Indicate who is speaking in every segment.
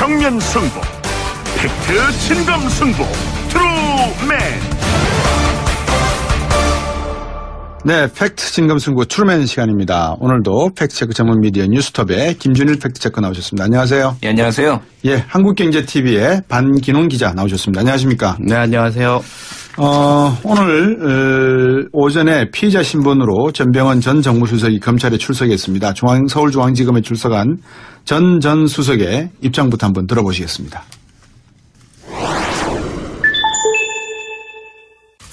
Speaker 1: 정면 승부, 팩트 진검 승부, 트루맨.
Speaker 2: 네, 팩트 진검 승부 트루맨 시간입니다. 오늘도 팩트체크 전문 미디어 뉴스톱의 김준일 팩트체크 나오셨습니다. 안녕하세요.
Speaker 3: 예, 안녕하세요.
Speaker 2: 예, 한국경제TV의 반기농 기자 나오셨습니다. 안녕하십니까?
Speaker 3: 네, 안녕하세요.
Speaker 2: 오늘 오전에 피의자 신분으로 전병헌 전 정무수석이 검찰에 출석했습니다. 서울중앙지검에 출석한 전 수석의 입장부터 한번 들어보시겠습니다.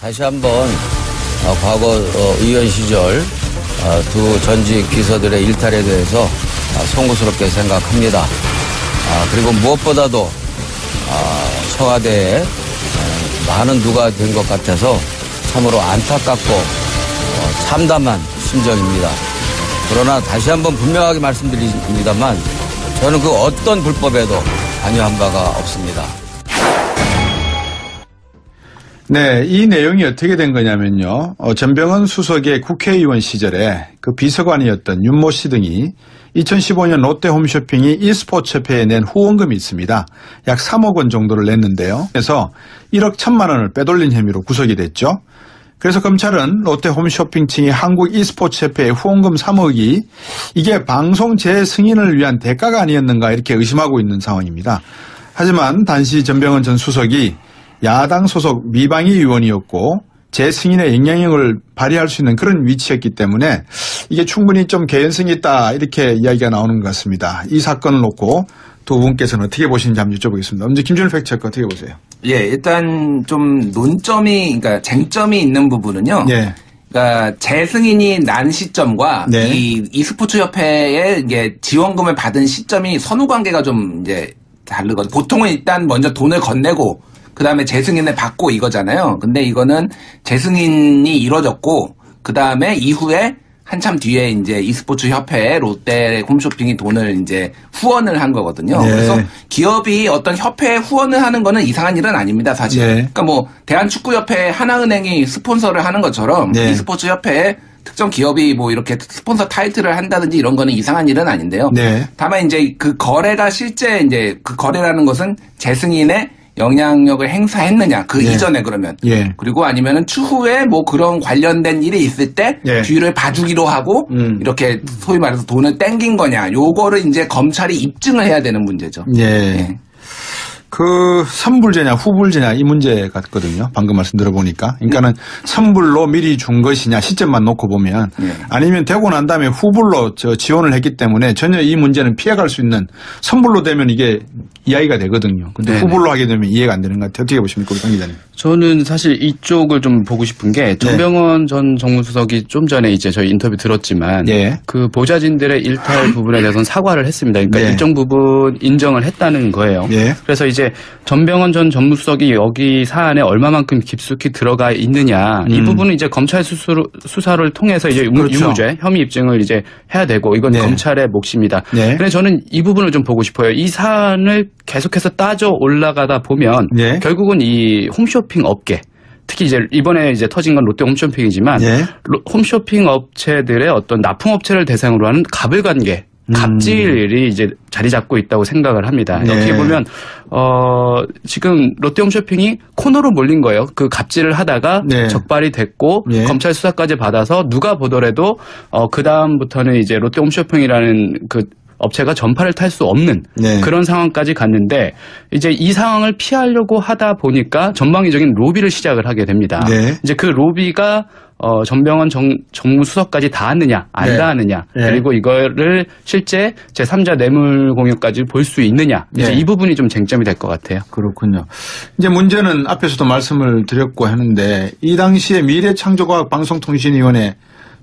Speaker 4: 다시 한번 과거 의원 시절 두 전직 비서들의 일탈에 대해서 송구스럽게 생각합니다. 그리고 무엇보다도 청와대에 많은 누가 된 것 같아서 참으로 안타깝고 참담한 심정입니다. 그러나 다시 한번 분명하게 말씀드립니다만 저는 그 어떤 불법에도 관여한 바가 없습니다.
Speaker 2: 네, 이 내용이 어떻게 된 거냐면요. 전병헌 수석의 국회의원 시절에 그 비서관이었던 윤모 씨 등이 2015년 롯데 홈쇼핑이 e스포츠 협회에 낸 후원금이 있습니다. 약 3억 원 정도를 냈는데요. 그래서 1억 1천만 원을 빼돌린 혐의로 구속이 됐죠. 그래서 검찰은 롯데 홈쇼핑 층이 한국 e스포츠 협회에 후원금 3억이 이게 방송 재승인을 위한 대가가 아니었는가 이렇게 의심하고 있는 상황입니다. 하지만 당시 전병헌 전 수석이 야당 소속 미방위 의원이었고 재승인의 영향력을 발휘할 수 있는 그런 위치였기 때문에 이게 충분히 좀 개연성이 있다 이렇게 이야기가 나오는 것 같습니다. 이 사건을 놓고 두 분께서는 어떻게 보시는지 한번 여쭤보겠습니다. 먼저 김준일 팩트체크 어떻게 보세요?
Speaker 3: 예, 일단 좀 그러니까 쟁점이 있는 부분은요.
Speaker 2: 예.
Speaker 3: 그러니까 재승인이 난 시점과
Speaker 2: 네.
Speaker 3: 이 e스포츠 협회에 이게 지원금을 받은 시점이 선후 관계가 좀 이제 다르거든요. 보통은 일단 먼저 돈을 건네고 그 다음에 재승인을 받고 이거잖아요. 근데 이거는 재승인이 이루어졌고, 그 다음에 이후에 한참 뒤에 이제 e스포츠 협회에 롯데 홈쇼핑이 돈을 이제 후원을 한 거거든요.
Speaker 2: 네.
Speaker 3: 그래서 기업이 어떤 협회에 후원을 하는 거는 이상한 일은 아닙니다, 사실.
Speaker 2: 네.
Speaker 3: 그러니까 뭐 대한축구협회 하나은행이 스폰서를 하는 것처럼
Speaker 2: 네.
Speaker 3: e스포츠 협회에 특정 기업이 뭐 이렇게 스폰서 타이틀을 한다든지 이런 거는 이상한 일은 아닌데요.
Speaker 2: 네.
Speaker 3: 다만 이제 그 거래가 실제 이제 그 거래라는 것은 재승인의 영향력을 행사했느냐 그
Speaker 2: 예.
Speaker 3: 이전에 그러면
Speaker 2: 예.
Speaker 3: 그리고 아니면은 추후에 뭐 그런 관련된 일이 있을 때
Speaker 2: 예.
Speaker 3: 뒤를 봐주기로 하고 이렇게 소위 말해서 돈을 땡긴 거냐 요거를 이제 검찰이 입증을 해야 되는 문제죠.
Speaker 2: 예.
Speaker 3: 예.
Speaker 2: 그 선불제냐 후불제냐 이 문제 같거든요. 방금 말씀 들어보니까. 그러니까는 선불로 미리 준 것이냐 시점만 놓고 보면 아니면 되고 난 다음에 후불로 지원을 했기 때문에 전혀 이 문제는 피해갈 수 있는 선불로 되면 이게 이야기가 되거든요. 근데 후불로 하게 되면 이해가 안 되는 것 같아요. 어떻게 보십니까, 우리 강 기자님?
Speaker 5: 저는 사실 이쪽을 좀 보고 싶은 게 전병헌 전 정무수석이 좀 전에 이제 저희 인터뷰 들었지만 그 보좌진들의 일탈 부분에 대해서는 사과를 했습니다. 그러니까 일정 부분 인정을 했다는 거예요. 그래서 이제 전병헌 전 정무수석이 여기 사안에 얼마만큼 깊숙이 들어가 있느냐 이 부분은 이제 검찰 수사를 통해서 이제 유무죄 혐의 입증을 이제 해야 되고 이건 검찰의 몫입니다. 그런데 저는 이 부분을 좀 보고 싶어요. 이 사안을 계속해서 따져 올라가다 보면 결국은 이 홈쇼핑 업계 특히 이제 이번에 이제 터진 건 롯데 홈쇼핑이지만 홈쇼핑 업체들의 어떤 납품업체를 대상으로 하는 갑을관계 갑질이 이제 자리 잡고 있다고 생각을 합니다. 어떻게 보면 지금 롯데 홈쇼핑이 코너로 몰린 거예요. 그 갑질을 하다가 적발이 됐고 검찰 수사까지 받아서 누가 보더라도 그 다음부터는 이제 롯데 홈쇼핑이라는 그 업체가 전파를 탈 수 없는 그런 상황까지 갔는데 이제 이 상황을 피하려고 하다 보니까 전방위적인 로비를 시작을 하게 됩니다. 이제 그 로비가 전병헌 정무수석까지 닿았느냐 안 닿았느냐 그리고 이거를 실제 제3자 뇌물 공유까지 볼 수 있느냐 이제 이 부분이 좀 쟁점이 될 것 같아요.
Speaker 2: 그렇군요. 이제 문제는 앞에서도 말씀을 드렸고 하는데 이 당시에 미래창조과학방송통신위원회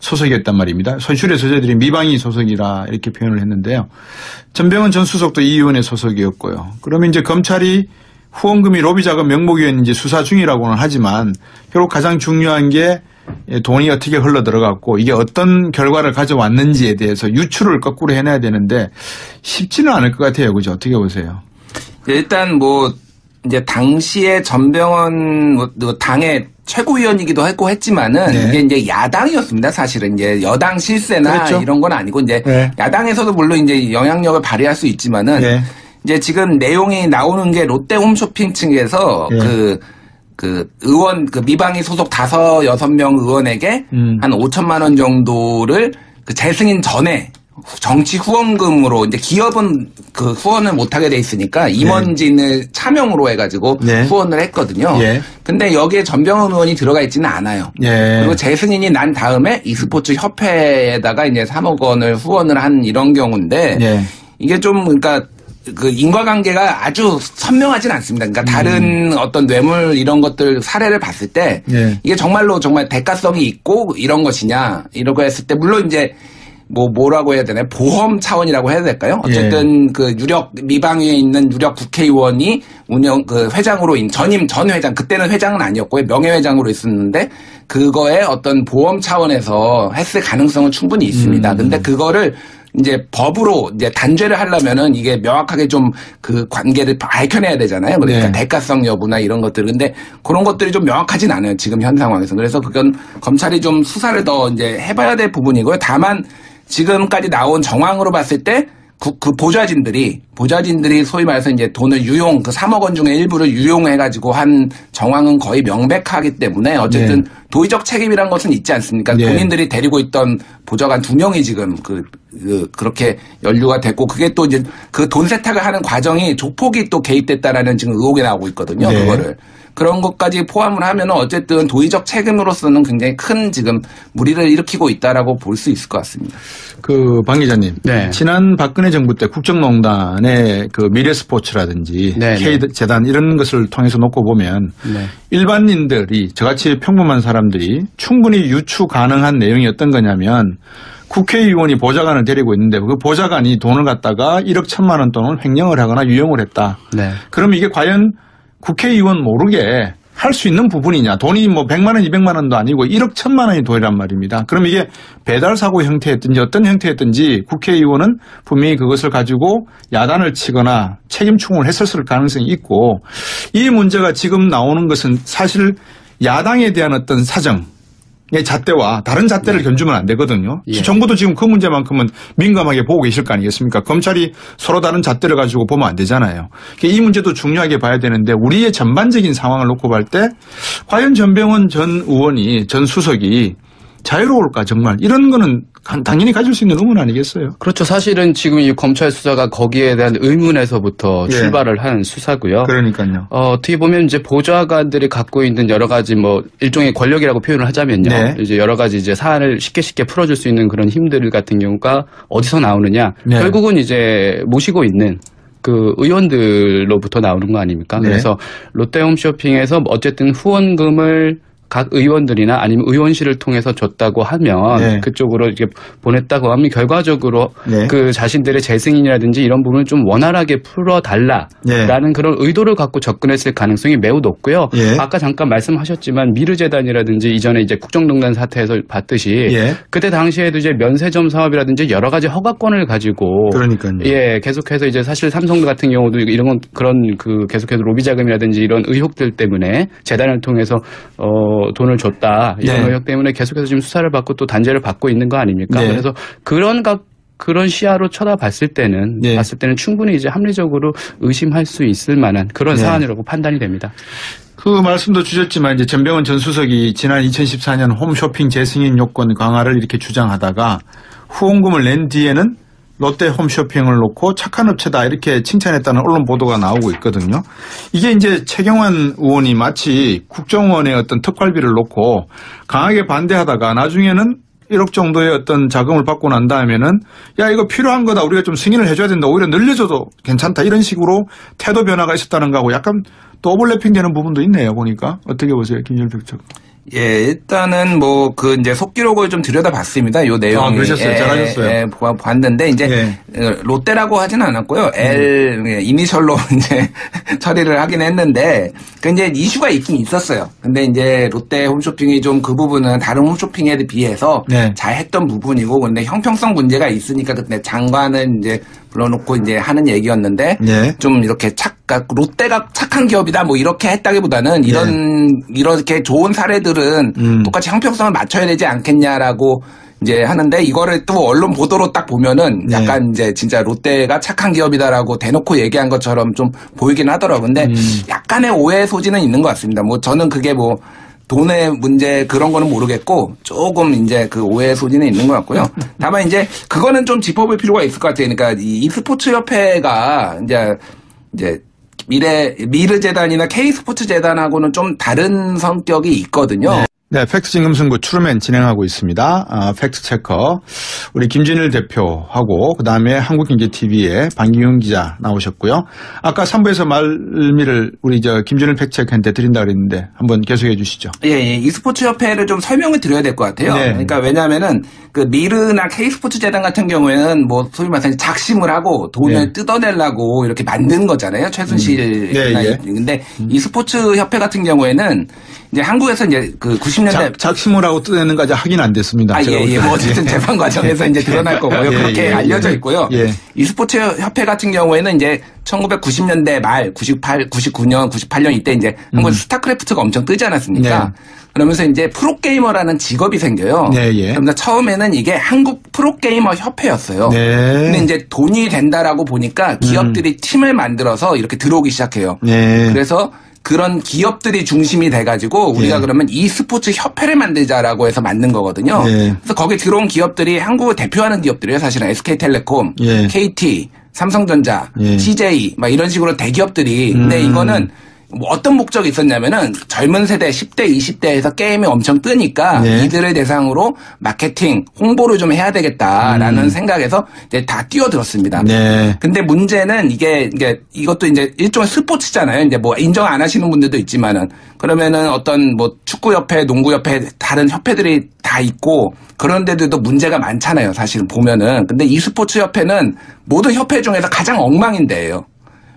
Speaker 2: 소속이었단 말입니다. 소출의 소재들이 미방위 소속이라 이렇게 표현을 했는데요. 전병헌 전 수석도 이 위원회 소속이었고요. 그러면 이제 검찰이 후원금이 로비 자금 명목이었는지 이제 수사 중이라고는 하지만 결국 가장 중요한 게 돈이 어떻게 흘러 들어갔고 이게 어떤 결과를 가져왔는지에 대해서 유추를 거꾸로 해내야 되는데 쉽지는 않을 것 같아요. 그죠? 어떻게 보세요?
Speaker 3: 일단 뭐 이제 당시에 전병헌 당의 최고위원이기도 했고 했지만은 이게 이제 야당이었습니다. 사실은 이제 여당 실세나 이런 건 아니고 이제 야당에서도 물론 이제 영향력을 발휘할 수 있지만은 이제 지금 내용이 나오는 게 롯데 홈쇼핑 측에서 그 의원, 그 미방위 소속 5-6명 의원에게 한 5천만 원 정도를 그 재승인 전에 정치 후원금으로 이제 기업은 그 후원을 못하게 돼 있으니까 임원진을 차명으로 해가지고 후원을 했거든요. 근데 여기에 전병헌 의원이 들어가 있지는 않아요. 그리고 재승인이 난 다음에 e스포츠 협회에다가 이제 3억 원을 후원을 한 이런 경우인데 이게 좀 그러니까 그 인과관계가 아주 선명하진 않습니다. 그러니까 다른 어떤 뇌물 이런 것들 사례를 봤을 때 이게 정말로 정말 대가성이 있고 이런 것이냐 이러고 했을 때 물론 이제 뭐라고 해야 되나요? 보험 차원이라고 해야 될까요? 어쨌든 그 유력 미방위에 있는 유력 국회의원이 그 회장으로 전 회장 그때는 회장은 아니었고요. 명예회장으로 있었는데 그거에 어떤 보험 차원에서 했을 가능성은 충분히 있습니다. 근데 그거를 이제 법으로 이제 단죄를 하려면은 이게 명확하게 좀 그 관계를 밝혀내야 되잖아요. 그러니까 대가성 여부나 이런 것들. 근데 그런 것들이 좀 명확하진 않아요. 지금 현 상황에서. 그래서 그건 검찰이 좀 수사를 더 이제 해봐야 될 부분이고요. 다만 지금까지 나온 정황으로 봤을 때 그 보좌진들이 소위 말해서 이제 돈을 그 3억 원 중에 일부를 유용해가지고 한 정황은 거의 명백하기 때문에 어쨌든 도의적 책임이란 것은 있지 않습니까? 본인들이 데리고 있던 보좌관 2명이 지금 그렇게 연루가 됐고 그게 또 이제 그 돈 세탁을 하는 과정이 조폭이 또 개입됐다라는 지금 의혹이 나오고 있거든요. 그거를. 그런 것까지 포함을 하면 어쨌든 도의적 책임으로서는 굉장히 큰 지금 무리를 일으키고 있다라고 볼 수 있을 것 같습니다.
Speaker 2: 그 방 기자님, 지난 박근혜 정부 때 국정농단의 그 미래스포츠라든지 K재단 이런 것을 통해서 놓고 보면 일반인들이 저같이 평범한 사람들이 충분히 유추 가능한 내용이 어떤 거냐면 국회의원이 보좌관을 데리고 있는데 그 보좌관이 돈을 갖다가 1억 1천만 원 돈을 횡령을 하거나 유용을 했다. 그럼 이게 과연 국회의원 모르게 할 수 있는 부분이냐. 돈이 뭐 100만 원, 200만 원도 아니고 1억 1천만 원이 돈이란 말입니다. 그럼 이게 배달사고 형태였든지 어떤 형태였든지 국회의원은 분명히 그것을 가지고 야단을 치거나 책임 충고를 했었을 가능성이 있고 이 문제가 지금 나오는 것은 사실 야당에 대한 어떤 사정 의 잣대와 다른 잣대를 견주면 안 되거든요. 정부도 지금 그 문제만큼은 민감하게 보고 계실 거 아니겠습니까? 검찰이 서로 다른 잣대를 가지고 보면 안 되잖아요. 이 문제도 중요하게 봐야 되는데 우리의 전반적인 상황을 놓고 볼 때 과연 전병헌 전 의원이 전 수석이 자유로울까 정말 이런 거는 당연히 가질 수 있는 의문 아니겠어요?
Speaker 5: 그렇죠. 사실은 지금 이 검찰 수사가 거기에 대한 의문에서부터 출발을 한 수사고요.
Speaker 2: 그러니까요.
Speaker 5: 어떻게 보면 이제 보좌관들이 갖고 있는 여러 가지 뭐 일종의 권력이라고 표현을 하자면요. 이제 여러 가지 이제 사안을 쉽게 풀어줄 수 있는 그런 힘들 같은 경우가 어디서 나오느냐. 결국은 이제 모시고 있는 그 의원들로부터 나오는 거 아닙니까? 그래서 롯데홈쇼핑에서 어쨌든 후원금을 각 의원들이나 아니면 의원실을 통해서 줬다고 하면 그쪽으로 이렇게 보냈다고 하면 결과적으로 그 자신들의 재승인이라든지 이런 부분을 좀 원활하게 풀어달라라는 그런 의도를 갖고 접근했을 가능성이 매우 높고요. 아까 잠깐 말씀하셨지만 미르재단이라든지 이전에 이제 국정농단 사태에서 봤듯이 그때 당시에도 이제 면세점 사업이라든지 여러 가지 허가권을 가지고 계속해서 이제 사실 삼성 같은 경우도 이런 건 그런 그 계속해서 로비 자금이라든지 이런 의혹들 때문에 재단을 통해서 돈을 줬다 이런 의혹 때문에 계속해서 지금 수사를 받고 또 단죄를 받고 있는 거 아닙니까? 그래서 그런 시야로 쳐다봤을 때는 충분히 이제 합리적으로 의심할 수 있을 만한 그런 사안이라고 판단이 됩니다.
Speaker 2: 그 말씀도 주셨지만 이제 전병헌 전 수석이 지난 2014년 홈쇼핑 재승인 요건 강화를 이렇게 주장하다가 후원금을 낸 뒤에는 롯데 홈쇼핑을 놓고 착한 업체다 이렇게 칭찬했다는 언론 보도가 나오고 있거든요. 이게 이제 최경환 의원이 마치 국정원의 어떤 특활비를 놓고 강하게 반대하다가 나중에는 1억 정도의 어떤 자금을 받고 난 다음에는 야 이거 필요한 거다 우리가 좀 승인을 해줘야 된다 오히려 늘려줘도 괜찮다 이런 식으로 태도 변화가 있었다는 거하고 약간 또 오버래핑 되는 부분도 있네요 보니까. 어떻게 보세요 김열백 쪽.
Speaker 3: 일단은 뭐 그 이제 속기록을 좀 들여다봤습니다. 요 내용이.
Speaker 2: 그러셨어요. 잘하셨어요.
Speaker 3: 봤는데 이제 롯데라고 하지는 않았고요. L 이니셜로 이제 처리를 하긴 했는데 그 이제 이슈가 있긴 있었어요. 근데 이제 롯데 홈쇼핑이 좀 그 부분은 다른 홈쇼핑에 비해서 잘했던 부분이고 근데 형평성 문제가 있으니까 그때 장관은 이제 불러놓고 이제 하는 얘기였는데 좀 이렇게 롯데가 착한 기업이다 뭐 이렇게 했다기보다는 이렇게 좋은 사례들은 똑같이 형평성을 맞춰야 되지 않겠냐라고 이제 하는데 이거를 또 언론 보도로 딱 보면은 약간 이제 진짜 롯데가 착한 기업이다라고 대놓고 얘기한 것처럼 좀 보이긴 하더라고요. 근데 약간의 오해 소지는 있는 것 같습니다. 뭐 저는 그게 뭐 돈의 문제 그런 거는 모르겠고 조금 이제 그 오해 소지는 있는 것 같고요. 다만 이제 그거는 좀 짚어볼 필요가 있을 것 같아요. 그러니까 이 e스포츠 협회가 이제 미르재단이나 K스포츠 재단하고는 좀 다른 성격이 있거든요.
Speaker 2: 네, 팩트 진금 승부 트루맨 진행하고 있습니다. 팩트 체커 우리 김진일 대표하고 그다음에 한국경제TV의 방기훈 기자 나오셨고요. 아까 3부에서 말미를 우리 김진일 팩트 체커한테 드린다 그랬는데 한번 계속해 주시죠.
Speaker 3: 예, e스포츠 협회를 좀 설명을 드려야 될 것 같아요. 네. 그러니까 왜냐하면은 그 미르나 K스포츠 재단 같은 경우에는 뭐 소위 말해서 작심을 하고 돈을 뜯어내려고 이렇게 만든 거잖아요. 최순실. 근데 e스포츠 협회 같은 경우에는 이제 한국에서 이제 그 90년대
Speaker 2: 작심을 하고 뜯어내는 까지 확인 안 됐습니다.
Speaker 3: 뭐 어쨌든 재판 과정에서 이제 드러날 거고요. 그렇게 알려져 있고요. e스포츠 협회 같은 경우에는 이제 1990년대 말 99년, 98년 이때 이제 한국에서 스타크래프트가 엄청 뜨지 않았습니까? 그러면서 이제 프로게이머라는 직업이 생겨요. 그러면서 처음에는 이게 한국 프로게이머 협회였어요. 근데 이제 돈이 된다라고 보니까 기업들이 팀을 만들어서 이렇게 들어오기 시작해요. 그래서 그런 기업들이 중심이 돼가지고 우리가 그러면 e스포츠 협회를 만들자라고 해서 만든 거거든요. 그래서 거기에 들어온 기업들이 한국을 대표하는 기업들이에요. 사실은 SK텔레콤, KT, 삼성전자, CJ 막 이런 식으로 대기업들이. 근데 이거는 뭐 어떤 목적이 있었냐면은 젊은 세대 10대, 20대에서 게임이 엄청 뜨니까 이들을 대상으로 마케팅, 홍보를 좀 해야 되겠다라는 생각에서 이제 다 뛰어들었습니다. 근데 문제는 이것도 이제 일종의 스포츠잖아요. 이제 뭐 인정 안 하시는 분들도 있지만은 그러면은 어떤 뭐 축구협회, 농구협회, 다른 협회들이 다 있고 그런 데들도 문제가 많잖아요. 사실은 보면은. 근데 e스포츠 협회는 모든 협회 중에서 가장 엉망인 데예요.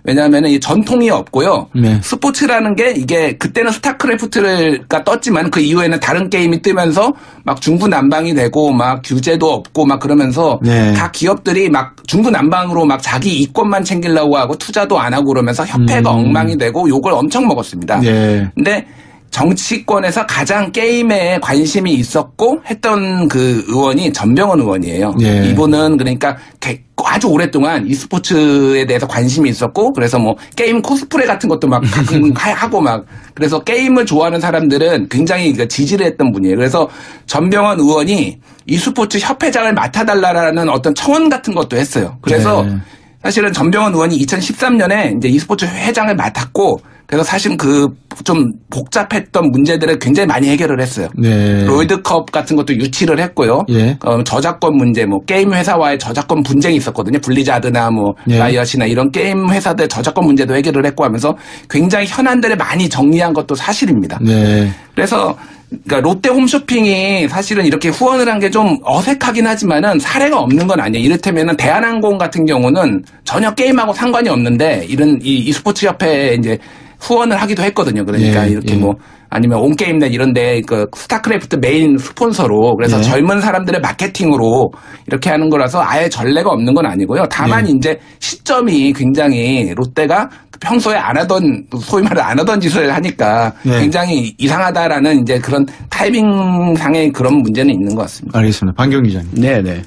Speaker 3: 왜냐하면 이 전통이 없고요. 스포츠라는 게 이게 그때는 스타크래프트가 떴지만 그 이후에는 다른 게임이 뜨면서 막 중구난방이 되고 막 규제도 없고 막 그러면서 각 기업들이 막 중구난방으로 막 자기 이권만 챙기려고 하고 투자도 안 하고 그러면서 협회가 엉망이 되고 욕을 엄청 먹었습니다. 근데 정치권에서 가장 게임에 관심이 있었고 했던 그 의원이 전병헌 의원이에요. 이분은 그러니까 아주 오랫동안 e스포츠에 대해서 관심이 있었고 그래서 뭐 게임 코스프레 같은 것도 막 가끔 하고 막 그래서 게임을 좋아하는 사람들은 굉장히 지지를 했던 분이에요. 그래서 전병헌 의원이 e스포츠 협회장을 맡아달라는 어떤 청원 같은 것도 했어요. 그래서 사실은 전병헌 의원이 2013년에 이제 e스포츠 회장을 맡았고 그래서 사실 그 좀 복잡했던 문제들을 굉장히 많이 해결을 했어요. 롤드컵 같은 것도 유치를 했고요. 저작권 문제, 뭐 게임 회사와의 저작권 분쟁이 있었거든요. 블리자드나 뭐 라이엇이나 이런 게임 회사들 저작권 문제도 해결을 했고 하면서 굉장히 현안들을 많이 정리한 것도 사실입니다. 그래서 그러니까 롯데 홈쇼핑이 사실은 이렇게 후원을 한 게 좀 어색하긴 하지만은 사례가 없는 건 아니에요. 이를테면은 대한항공 같은 경우는 전혀 게임하고 상관이 없는데 이런 e스포츠 협회에 이제 후원을 하기도 했거든요. 그러니까 이렇게 뭐 아니면 온게임넷 이런데 그 스타크래프트 메인 스폰서로 그래서 젊은 사람들의 마케팅으로 이렇게 하는 거라서 아예 전례가 없는 건 아니고요. 다만 이제 시점이 굉장히 롯데가 평소에 안 하던 소위 말해 안 하던 짓을 하니까 굉장히 이상하다라는 이제 그런 타이밍상의 그런 문제는 있는 것 같습니다.
Speaker 2: 알겠습니다. 방경 기자님.
Speaker 5: 네네.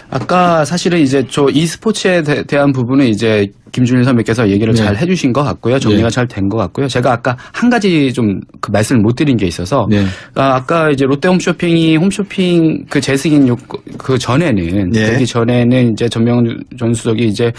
Speaker 5: 아까 사실은 이제 저 e스포츠에 대한 부분은 이제 김준일 선배께서 얘기를 잘 해주신 것 같고요. 정리가 잘 된 것 같고요. 제가 아까 한 가지 좀 그 말씀을 못 드린 게 있어서 아까 이제 롯데 홈쇼핑이 홈쇼핑 그 재승인 그 전에는 되기 전에는 이제 전병헌 전 수석이 이제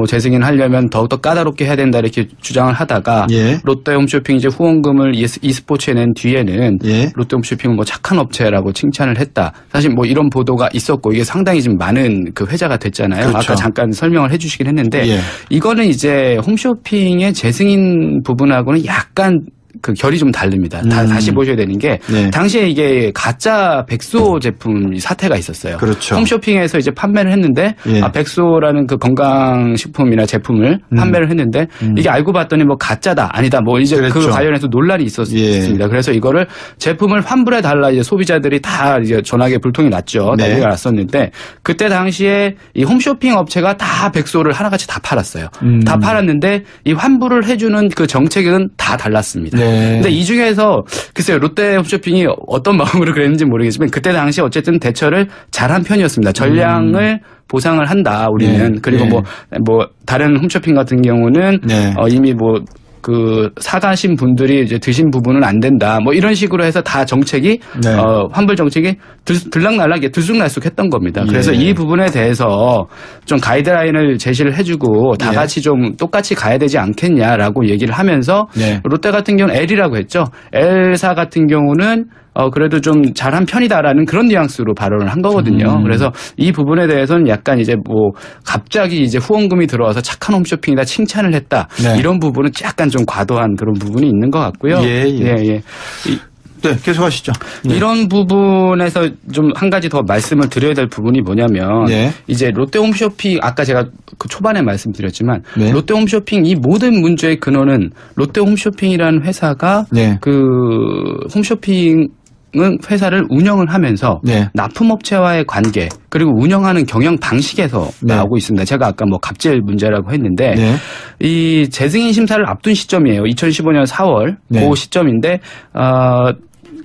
Speaker 5: 재승인 하려면 더욱더 까다롭게 해야 된다 이렇게 주장을 하다가 롯데 홈쇼핑 이제 후원금을 e스포츠에 낸 뒤에는 롯데 홈쇼핑은 뭐 착한 업체라고 칭찬을 했다. 사실 뭐 이런 보도가 있었고 이게 상당히 좀 많은 그 회자가 됐잖아요. 아까 잠깐 설명을 해주시긴 했는데 이거는 이제 홈쇼핑의 재승인 부분하고는 약간 그 결이 좀 다릅니다. 다시 보셔야 되는 게 당시에 이게 가짜 백소 제품 사태가 있었어요. 홈쇼핑에서 이제 판매를 했는데 백소라는 그 건강식품이나 제품을 판매를 했는데 이게 알고 봤더니 뭐 가짜다 아니다 뭐 이제 그 관련해서 논란이 있었습니다. 그래서 이거를 제품을 환불해 달라 이제 소비자들이 다 이제 전화기에 불통이 났죠. 난리가 났었는데 그때 당시에 이 홈쇼핑 업체가 다 백소를 하나같이 다 팔았어요. 다 팔았는데 이 환불을 해주는 그 정책은 다 달랐습니다.
Speaker 2: 네.
Speaker 5: 근데 이 중에서 글쎄요 롯데홈쇼핑이 어떤 마음으로 그랬는지 모르겠지만 그때 당시 어쨌든 대처를 잘한 편이었습니다. 전량을 보상을 한다 우리는.
Speaker 2: 네.
Speaker 5: 그리고
Speaker 2: 네.
Speaker 5: 뭐 다른 홈쇼핑 같은 경우는
Speaker 2: 네.
Speaker 5: 이미 사가신 분들이 이제 드신 부분은 안 된다. 뭐 이런 식으로 해서 다 정책이,
Speaker 2: 네.
Speaker 5: 환불 정책이 들락날락 들쑥날쑥했던 겁니다. 그래서
Speaker 2: 예.
Speaker 5: 이 부분에 대해서 좀 가이드라인을 제시를 해주고 다
Speaker 2: 예.
Speaker 5: 같이 좀 똑같이 가야 되지 않겠냐라고 얘기를 하면서
Speaker 2: 네.
Speaker 5: 롯데 같은 경우는 L이라고 했죠. L사 같은 경우는 그래도 좀 잘한 편이다라는 그런 뉘앙스로 발언을 한 거거든요. 그래서 이 부분에 대해서는 약간 이제 갑자기 이제 후원금이 들어와서 착한 홈쇼핑이다 칭찬을 했다.
Speaker 2: 네.
Speaker 5: 이런 부분은 약간 좀 과도한 그런 부분이 있는 것 같고요.
Speaker 2: 예. 네, 계속하시죠. 네.
Speaker 5: 이런 부분에서 좀 한 가지 더 말씀을 드려야 될 부분이 뭐냐면
Speaker 2: 네.
Speaker 5: 이제 롯데홈쇼핑 아까 제가 그 초반에 말씀드렸지만
Speaker 2: 네.
Speaker 5: 롯데홈쇼핑 이 모든 문제의 근원은 롯데홈쇼핑이라는 회사가
Speaker 2: 네.
Speaker 5: 그 홈쇼핑 회사를 운영을 하면서
Speaker 2: 네.
Speaker 5: 납품업체와의 관계 그리고 운영하는 경영 방식에서
Speaker 2: 네.
Speaker 5: 나오고 있습니다. 제가 아까 갑질 문제라고 했는데
Speaker 2: 네.
Speaker 5: 이 재승인 심사를 앞둔 시점이에요. 2015년 4월
Speaker 2: 네.
Speaker 5: 그 시점인데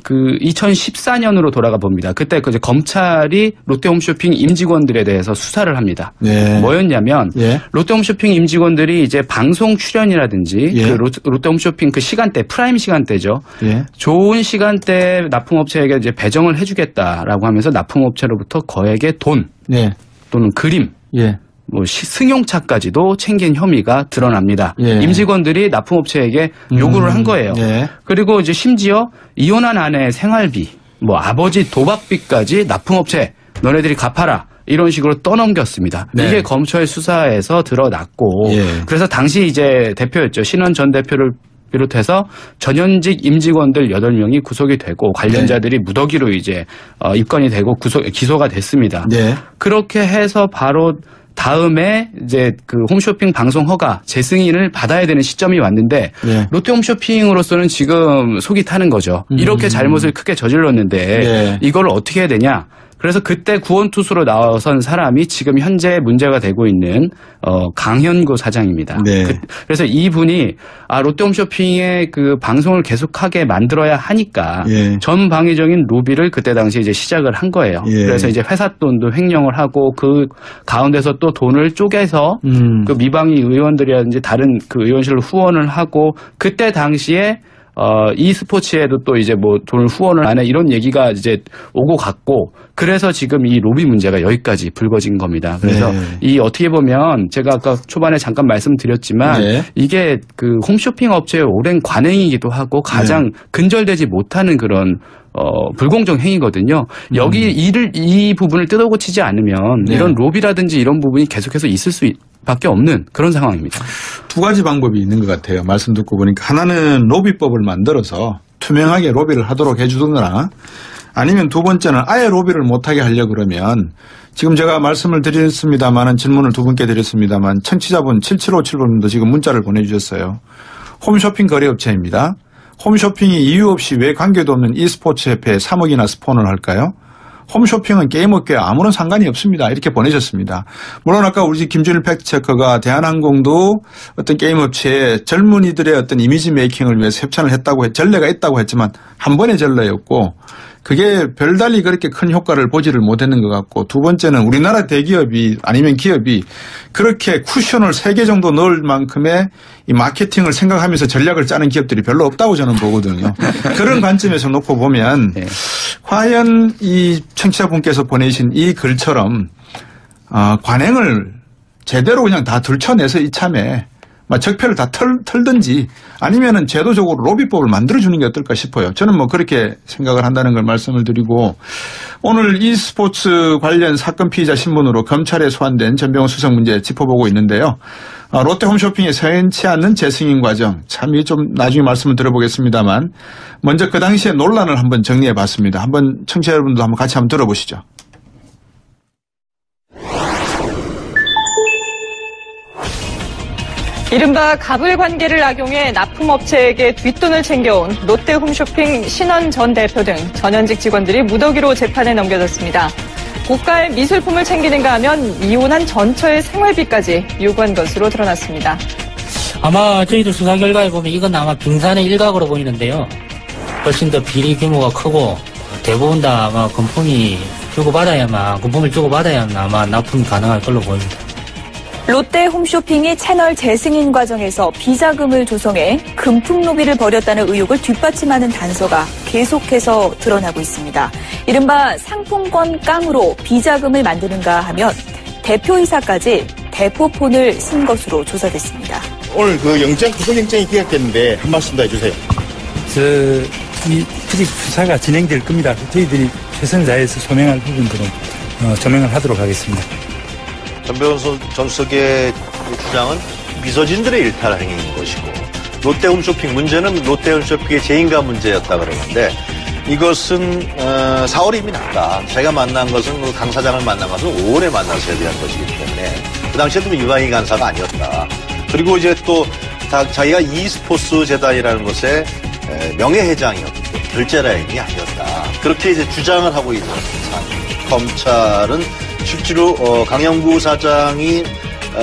Speaker 5: 2014년으로 돌아가 봅니다. 그때 이제 검찰이 롯데홈쇼핑 임직원들에 대해서 수사를 합니다.
Speaker 2: 네.
Speaker 5: 뭐였냐면
Speaker 2: 예.
Speaker 5: 롯데홈쇼핑 임직원들이 이제 방송 출연이라든지
Speaker 2: 예.
Speaker 5: 그 롯데홈쇼핑 그 시간대 프라임 시간대죠.
Speaker 2: 예.
Speaker 5: 좋은 시간대 납품업체에게 이제 배정을 해주겠다라고 하면서 납품업체로부터 거액의 돈
Speaker 2: 네.
Speaker 5: 또는 그림
Speaker 2: 예.
Speaker 5: 승용차까지도 챙긴 혐의가 드러납니다.
Speaker 2: 예.
Speaker 5: 임직원들이 납품업체에게 요구를 한 거예요.
Speaker 2: 예.
Speaker 5: 그리고 이제 심지어 이혼한 아내의 생활비, 아버지 도박비까지 납품업체 너네들이 갚아라. 이런 식으로 떠넘겼습니다.
Speaker 2: 네.
Speaker 5: 이게 검찰 수사에서 드러났고
Speaker 2: 예.
Speaker 5: 그래서 당시 이제 대표였죠. 신원 전 대표를 비롯해서 전현직 임직원들 8명이 구속이 되고 관련자들이 무더기로 이제 입건이 되고 기소가 됐습니다.
Speaker 2: 네.
Speaker 5: 그렇게 해서 바로 다음에 이제 그 홈쇼핑 방송 허가 재승인을 받아야 되는 시점이 왔는데
Speaker 2: 네.
Speaker 5: 롯데홈쇼핑으로서는 지금 속이 타는 거죠. 이렇게 잘못을 크게 저질렀는데
Speaker 2: 네.
Speaker 5: 이걸 어떻게 해야 되냐? 그래서 그때 구원투수로 나선 사람이 지금 현재 문제가 되고 있는 강현구 사장입니다.
Speaker 2: 네.
Speaker 5: 그래서 이분이 롯데홈쇼핑의 그 방송을 계속하게 만들어야 하니까
Speaker 2: 예.
Speaker 5: 전방위적인 로비를 그때 당시 이제 시작을 한 거예요.
Speaker 2: 예.
Speaker 5: 그래서 이제 회사 돈도 횡령을 하고 그 가운데서 또 돈을 쪼개서 그 미방위 의원들이라든지 다른 그 의원실로 후원을 하고 그때 당시에 e스포츠에도 또 이제 돈을 후원을 안 해 이런 얘기가 이제 오고 갔고 그래서 지금 이 로비 문제가 여기까지 불거진 겁니다. 그래서
Speaker 2: 네.
Speaker 5: 이 어떻게 보면 제가 아까 초반에 잠깐 말씀드렸지만
Speaker 2: 네.
Speaker 5: 이게 그 홈쇼핑 업체의 오랜 관행이기도 하고 가장 근절되지 못하는 그런 불공정 행위거든요. 여기 이 부분을 뜯어고치지 않으면
Speaker 2: 네.
Speaker 5: 이런 로비라든지 이런 부분이 계속해서 있을 수밖에 없는 그런 상황입니다.
Speaker 2: 두 가지 방법이 있는 것 같아요. 말씀 듣고 보니까 하나는 로비법을 만들어서 투명하게 로비를 하도록 해주든가 아니면 두 번째는 아예 로비를 못하게 하려고 그러면 지금 제가 말씀을 드렸습니다만 질문을 두 분께 드렸습니다만 청취자분 7757번도 지금 문자를 보내주셨어요. 홈쇼핑 거래업체입니다. 홈쇼핑이 이유 없이 왜 관계도 없는 e스포츠 협회에 3억이나 스폰을 할까요? 홈쇼핑은 게임업계와 아무런 상관이 없습니다. 이렇게 보내셨습니다. 물론 아까 우리 김준일 팩트체커가 대한항공도 어떤 게임업체에 젊은이들의 어떤 이미지 메이킹을 위해서 협찬을 했다고 전례가 있다고 했지만 한 번의 전례였고 그게 별달리 그렇게 큰 효과를 보지를 못했는 것 같고 두 번째는 우리나라 대기업이 아니면 기업이 그렇게 쿠션을 3개 정도 넣을 만큼의 이 마케팅을 생각하면서 전략을 짜는 기업들이 별로 없다고 저는 보거든요. 그런 관점에서 놓고 보면
Speaker 5: 네.
Speaker 2: 과연 이 청취자분께서 보내신 이 글처럼 관행을 제대로 그냥 다 들춰내서 이참에 적폐를 다 털든지 아니면은 제도적으로 로비법을 만들어주는 게 어떨까 싶어요. 저는 그렇게 생각을 한다는 걸 말씀을 드리고 오늘 e스포츠 관련 사건 피의자 신분으로 검찰에 소환된 전병헌 수석 문제 짚어보고 있는데요. 롯데 홈쇼핑에 서연치 않는 재승인 과정 참 좀 나중에 말씀을 드려보겠습니다만 먼저 그 당시의 논란을 한번 정리해 봤습니다. 한번 청취자 여러분도 한번 같이 한번 들어보시죠.
Speaker 6: 이른바 갑을 관계를 악용해 납품업체에게 뒷돈을 챙겨온 롯데 홈쇼핑 신원 전 대표 등 전현직 직원들이 무더기로 재판에 넘겨졌습니다. 고가의 미술품을 챙기는가 하면 이혼한 전처의 생활비까지 요구한 것으로 드러났습니다.
Speaker 7: 아마 저희들 수사 결과에 보면 이건 아마 빙산의 일각으로 보이는데요. 훨씬 더 비리 규모가 크고 대부분 다 아마 금품을 주고받아야만 아마 납품이 가능할 걸로 보입니다.
Speaker 8: 롯데 홈쇼핑이 채널 재승인 과정에서 비자금을 조성해 금품 로비를 벌였다는 의혹을 뒷받침하는 단서가 계속해서 드러나고 있습니다. 이른바 상품권 깡으로 비자금을 만드는가 하면 대표이사까지 대포폰을 쓴 것으로 조사됐습니다.
Speaker 9: 오늘 그 구속영장이 기각됐는데 한 말씀 더 해주세요.
Speaker 10: 이 수직 수사가 진행될 겁니다. 저희들이 최선을 다해서 소명할 부분들은 조명을 하도록 하겠습니다.
Speaker 9: 전병헌 전 수석의 주장은 비서진들의 일탈 행위인 것이고 롯데홈쇼핑 문제는 롯데홈쇼핑의 재인가 문제였다 그러는데 이것은 4월이 이미 났다. 제가 만난 것은 강 사장을 만난 것은 5월에 만나서 대한 것이기 때문에 그 당시에도 이방희 간사가 아니었다. 그리고 이제 또 자기가 e스포츠 재단이라는 것에 명예회장이었고 결제라인이 아니었다. 그렇게 이제 주장을 하고 있는 상황입니다. 검찰은 실제로 강영구 사장이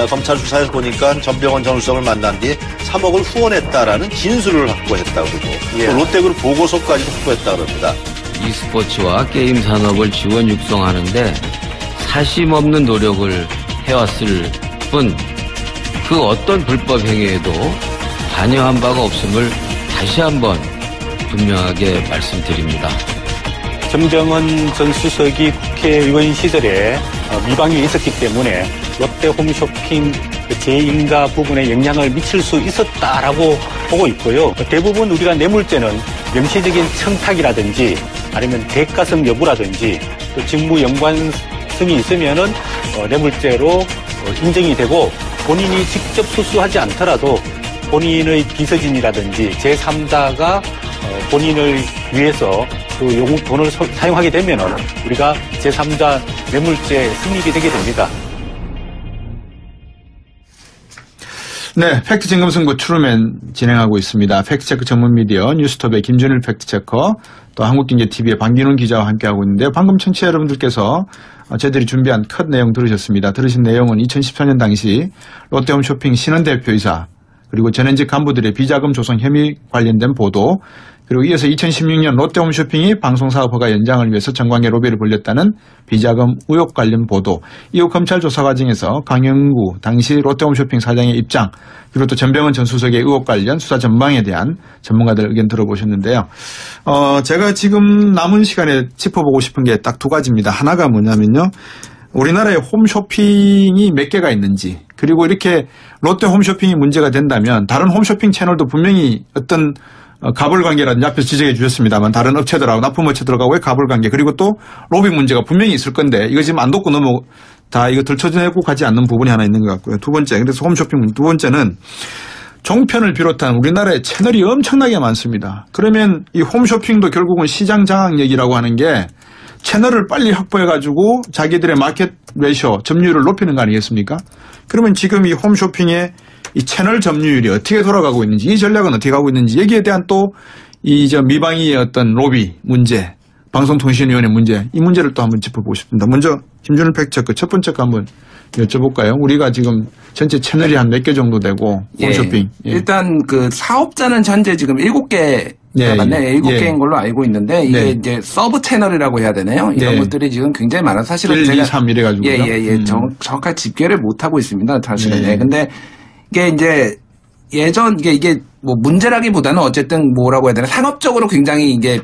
Speaker 9: 검찰 수사에서 보니까 전병헌 전 수석을 만난 뒤에 3억을 후원했다라는 진술을 확보했다고 그러고 또 롯데그룹 보고서까지도 확보했다고 합니다.
Speaker 4: e스포츠와 게임 산업을 지원 육성하는데 사심없는 노력을 해왔을 뿐 그 어떤 불법 행위에도 관여한 바가 없음을 다시 한번 분명하게 말씀드립니다.
Speaker 10: 전병헌 전 수석이 국회의원 시절에 미방이 있었기 때문에 롯데 홈쇼핑 재인가 부분에 영향을 미칠 수 있었다라고 보고 있고요. 대부분 우리가 뇌물죄는 명시적인 청탁이라든지 아니면 대가성 여부라든지 또 직무 연관성이 있으면은 뇌물죄로 인정이 되고 본인이 직접 수수하지 않더라도 본인의 비서진이라든지 제3자가 본인을 위해서 그 돈을 사용하게 되면은 우리가 제3자 뇌물죄 성립이 되게 됩니다.
Speaker 2: 네, 팩트 진검승부 트루맨 진행하고 있습니다. 팩트체크 전문 미디어 뉴스톱의 김준일 팩트체커 또 한국경제TV의 방기훈 기자와 함께하고 있는데요. 방금 청취자 여러분들께서 저희들이 준비한 컷 내용 들으셨습니다. 들으신 내용은 2014년 당시 롯데홈쇼핑 신원 대표이사 그리고 전현직 간부들의 비자금 조성 혐의 관련된 보도 그리고 이어서 2016년 롯데홈쇼핑이 방송사업 허가 연장을 위해서 정관계 로비를 벌였다는 비자금 의혹 관련 보도 이후 검찰 조사 과정에서 강영구 당시 롯데홈쇼핑 사장의 입장 그리고 또 전병헌 전 수석의 의혹 관련 수사 전망에 대한 전문가들 의견 들어보셨는데요. 제가 지금 남은 시간에 짚어보고 싶은 게 딱 두 가지입니다. 하나가 뭐냐면요. 우리나라에 홈쇼핑이 몇 개가 있는지 그리고 이렇게 롯데 홈쇼핑이 문제가 된다면 다른 홈쇼핑 채널도 분명히 어떤 가불관계라든지 앞에서 지적해 주셨습니다만 다른 업체들하고 납품업체들하고의 가불관계 그리고 또 로비 문제가 분명히 있을 건데 이거 지금 안 돕고 다 이거 들춰내고 가지 않는 부분이 하나 있는 것 같고요. 두 번째 그래서 홈쇼핑 두 번째는 종편을 비롯한 우리나라에 채널이 엄청나게 많습니다. 그러면 이 홈쇼핑도 결국은 시장 장악력이라고 하는 게 채널을 빨리 확보해가지고 자기들의 마켓 레이쇼 점유율을 높이는 거 아니겠습니까? 그러면 지금 이 홈쇼핑의 이 채널 점유율이 어떻게 돌아가고 있는지 이 전략은 어떻게 가고 있는지 여기에 대한 또 이 미방위의 어떤 로비 문제 방송통신위원회 문제 이 문제를 또 한번 짚어보고 싶습니다. 먼저 김준일 팩트체크 첫 번째 거 한번 여쭤볼까요? 우리가 지금 전체 채널이 한 몇 개 정도 되고 홈쇼핑.
Speaker 3: 예. 일단 그 사업자는 현재 지금 7개 맞네. 7개인 걸로 알고 있는데 이게 이제 서브 채널이라고 해야 되나요? 이런 것들이 지금 굉장히 많아서 사실은
Speaker 2: 1, 2, 3 이래가지고요.
Speaker 3: 정확한 집계를 못 하고 있습니다. 사실은. 근데 이게 이제 예전 이게 뭐 문제라기보다는 어쨌든 뭐라고 해야 되나 산업적으로 굉장히 이게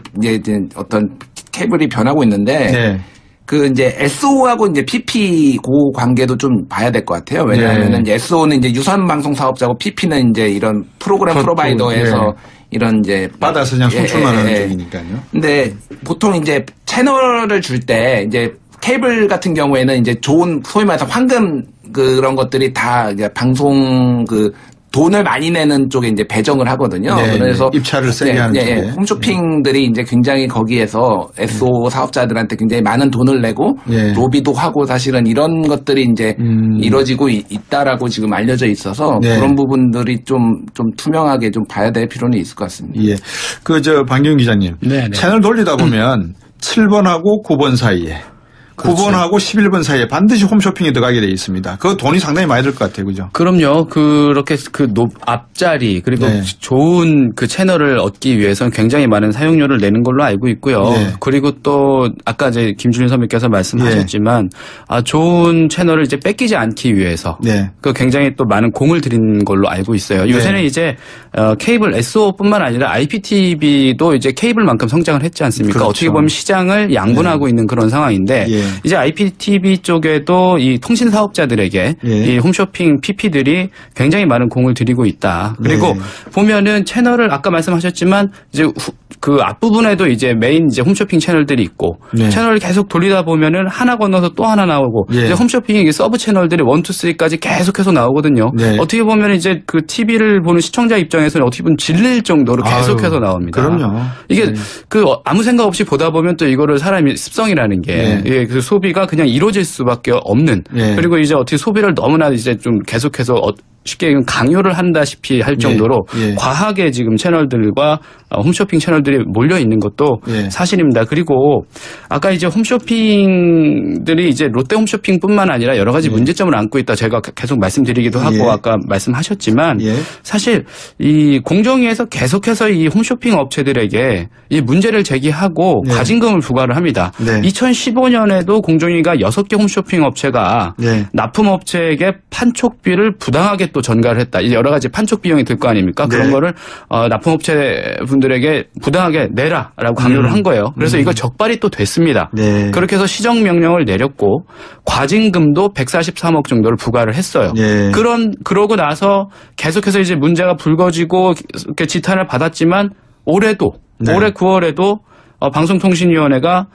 Speaker 3: 어떤 케이블이 변하고 있는데 그 이제 SO하고 이제 PP 그 관계도 좀 봐야 될 것 같아요. 왜냐하면은 SO는 이제 유선 방송 사업자고 PP는 이제 이런 프로그램 프로바이더에서 이런 이제
Speaker 2: 받아서 그냥 송출만 하는 쪽이니까요.
Speaker 3: 근데 보통 이제 채널을 줄 때 이제 케이블 같은 경우에는 이제 좋은 소위 말해서 황금 그런 것들이 다 이제 방송 그 돈을 많이 내는 쪽에 이제 배정을 하거든요. 그래서
Speaker 2: 입찰을 세게 하는 쪽에.
Speaker 3: 홈쇼핑들이 이제 굉장히 거기에서 SO 사업자들한테 굉장히 많은 돈을 내고 로비도 하고 사실은 이런 것들이 이제 이루어지고 있다라고 지금 알려져 있어서 그런 부분들이 좀 투명하게 좀 봐야 될 필요는 있을 것 같습니다.
Speaker 2: 예. 방기훈 기자님. 채널 돌리다 보면 7번하고 9번 사이에 그렇죠. 9번하고 11번 사이에 반드시 홈쇼핑이 들어가게 돼 있습니다. 그 돈이 상당히 많이 들 것 같아요. 그죠?
Speaker 5: 그럼요. 그렇게 그 앞자리 그리고
Speaker 2: 네.
Speaker 5: 좋은 그 채널을 얻기 위해서는 굉장히 많은 사용료를 내는 걸로 알고 있고요.
Speaker 2: 네.
Speaker 5: 그리고 또 아까 이제 김준일 선배께서 말씀하셨지만 좋은 채널을 이제 뺏기지 않기 위해서
Speaker 2: 네.
Speaker 5: 그 굉장히 또 많은 공을 들인 걸로 알고 있어요. 요새는 이제 케이블 SO뿐만 아니라 IPTV도 이제 케이블만큼 성장을 했지 않습니까?
Speaker 2: 그렇죠.
Speaker 5: 어떻게 보면 시장을 양분하고 있는 그런 상황인데 이제 IPTV 쪽에도 이 통신 사업자들에게 이 홈쇼핑 PP들이 굉장히 많은 공을 들이고 있다. 그리고 보면은 채널을 아까 말씀하셨지만 이제 그 앞부분에도 이제 메인 이제 홈쇼핑 채널들이 있고 채널을 계속 돌리다 보면은 하나 건너서 또 하나 나오고 이제 홈쇼핑이 서브 채널들이 1, 2, 3까지 계속해서 나오거든요. 어떻게 보면 이제 그 TV를 보는 시청자 입장에서는 어떻게 보면 질릴 정도로 계속해서 나옵니다.
Speaker 2: 그럼요.
Speaker 5: 이게 그 아무 생각 없이 보다 보면 또 이거를 사람이 습성이라는 게 그 소비가 그냥 이루어질 수밖에 없는 그리고 이제 어떻게 소비를 너무나 이제 좀 계속해서 쉽게 강요를 한다시피 할 정도로 과하게 지금 채널들과 홈쇼핑 채널들이 몰려 있는 것도 사실입니다. 그리고 아까 이제 홈쇼핑들이 이제 롯데 홈쇼핑뿐만 아니라 여러 가지 문제점을 안고 있다 제가 계속 말씀드리기도 하고 아까 말씀하셨지만 사실 이 공정위에서 계속해서 이 홈쇼핑 업체들에게 이 문제를 제기하고 과징금을 부과를 합니다. 2015년에도 공정위가 6개 홈쇼핑 업체가 납품업체에게 판촉비를 부당하게 또 전가를 했다. 이제 여러 가지 판촉 비용이 들 거 아닙니까? 그런 거를 납품업체 분들에게 부당하게 내라라고 강요를 한 거예요. 그래서 이거 적발이 또 됐습니다. 그렇게 해서 시정명령을 내렸고 과징금도 143억 정도를 부과를 했어요. 그러고 나서 계속해서 이제 문제가 불거지고 이렇게 지탄을 받았지만 올해도 올해 9월에도 방송통신위원회가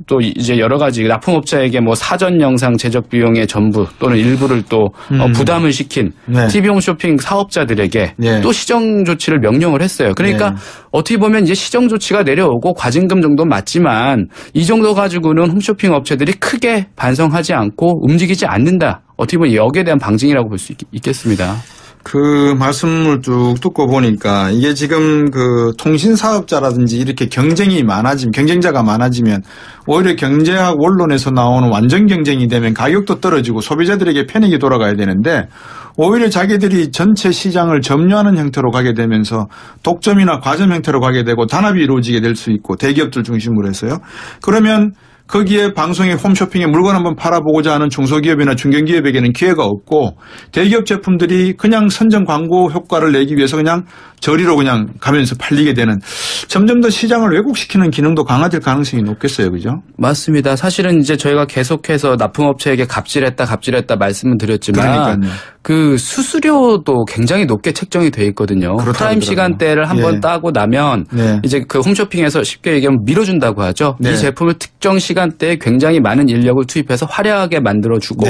Speaker 5: 또 이제 여러 가지 납품업자에게 뭐 사전 영상 제작 비용의 전부 또는 일부를 또 부담을 시킨 TV 홈쇼핑 사업자들에게 또 시정 조치를 명령을 했어요. 그러니까 어떻게 보면 이제 시정 조치가 내려오고 과징금 정도 맞지만 이 정도 가지고는 홈쇼핑 업체들이 크게 반성하지 않고 움직이지 않는다. 어떻게 보면 여기에 대한 방증이라고 볼 수 있겠습니다.
Speaker 2: 그 말씀을 쭉 듣고 보니까 이게 지금 그 통신 사업자라든지 이렇게 경쟁자가 많아지면 오히려 경제학 원론에서 나오는 완전 경쟁이 되면 가격도 떨어지고 소비자들에게 편익이 돌아가야 되는데 오히려 자기들이 전체 시장을 점유하는 형태로 가게 되면서 독점이나 과점 형태로 가게 되고 단합이 이루어지게 될 수 있고 대기업들 중심으로 해서요. 그러면 거기에 방송에 홈쇼핑에 물건 한번 팔아보고자 하는 중소기업이나 중견기업에게는 기회가 없고 대기업 제품들이 그냥 선전 광고 효과를 내기 위해서 그냥 저리로 그냥 가면서 팔리게 되는 점점 더 시장을 왜곡시키는 기능도 강화될 가능성이 높겠어요. 그죠?
Speaker 5: 맞습니다. 사실은 이제 저희가 계속해서 납품업체에게 갑질했다 말씀을 드렸지만
Speaker 2: 그러니까요.
Speaker 5: 그 수수료도 굉장히 높게 책정이 돼 있거든요. 프라임 시간대를 한번 따고 나면 이제 그 홈쇼핑에서 쉽게 얘기하면 밀어준다고 하죠. 이 제품을 특정 시간대에 굉장히 많은 인력을 투입해서 화려하게 만들어주고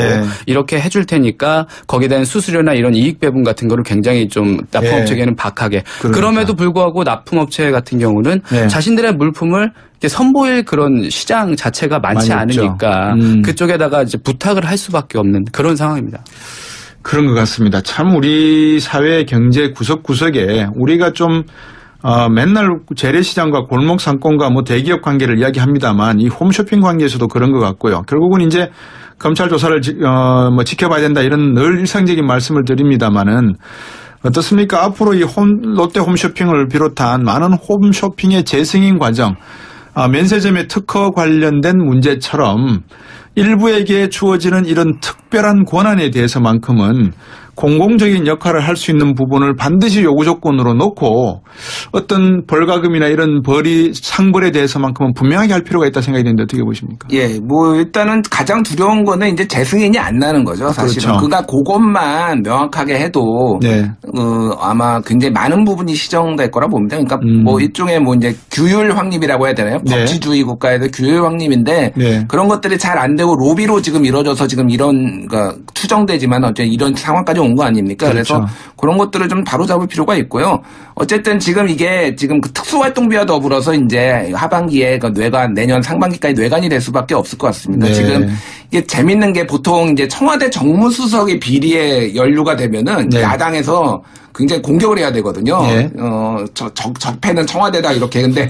Speaker 5: 이렇게 해줄 테니까 거기에 대한 수수료나 이런 이익 배분 같은 거를 굉장히 좀 납품업체에게는 박하게. 그럼에도 불구하고 납품업체 같은 경우는 자신들의 물품을 선보일 그런 시장 자체가 많지 않으니까 그쪽에다가 이제 부탁을 할 수밖에 없는 그런 상황입니다.
Speaker 2: 그런 것 같습니다. 참 우리 사회 경제 구석구석에 우리가 좀 맨날 재래시장과 골목 상권과 뭐 대기업 관계를 이야기합니다만 이 홈쇼핑 관계에서도 그런 것 같고요. 결국은 이제 검찰 조사를 지켜봐야 된다 이런 늘 일상적인 말씀을 드립니다만은 어떻습니까? 앞으로 이 롯데 홈쇼핑을 비롯한 많은 홈쇼핑의 재승인 과정, 면세점의 특허 관련된 문제처럼 일부에게 주어지는 이런 특별한 권한에 대해서만큼은 공공적인 역할을 할 수 있는 부분을 반드시 요구 조건으로 놓고 어떤 벌가금이나 이런 상벌에 대해서만큼은 분명하게 할 필요가 있다 생각이 드는데 어떻게 보십니까?
Speaker 3: 예, 뭐 일단은 가장 두려운 거는 이제 재승인이 안 나는 거죠, 사실은.
Speaker 2: 그렇죠.
Speaker 3: 그러니까 그것만 명확하게 해도 아마 굉장히 많은 부분이 시정될 거라 봅니다. 그러니까 뭐 일종의 뭐 이제 규율 확립이라고 해야 되나요? 법치주의 국가에서 규율 확립인데 그런 것들이 잘 안 되고 로비로 지금 이루어져서 지금 이런 그러니까 추정되지만 어쨌든 이런 상황까지 온 거 아닙니까?
Speaker 2: 그렇죠.
Speaker 3: 그래서 그런 것들을 좀 바로잡을 필요가 있고요. 어쨌든 지금 이게 지금 그 특수활동비와 더불어서 이제 하반기에 그 내년 상반기까지 뇌관이 될 수밖에 없을 것 같습니다. 지금 이게 재밌는 게 보통 이제 청와대 정무수석의 비리에 연루가 되면은
Speaker 2: 네.
Speaker 3: 야당에서 굉장히 공격을 해야 되거든요.
Speaker 2: 네.
Speaker 3: 적폐는 청와대다 이렇게. 근데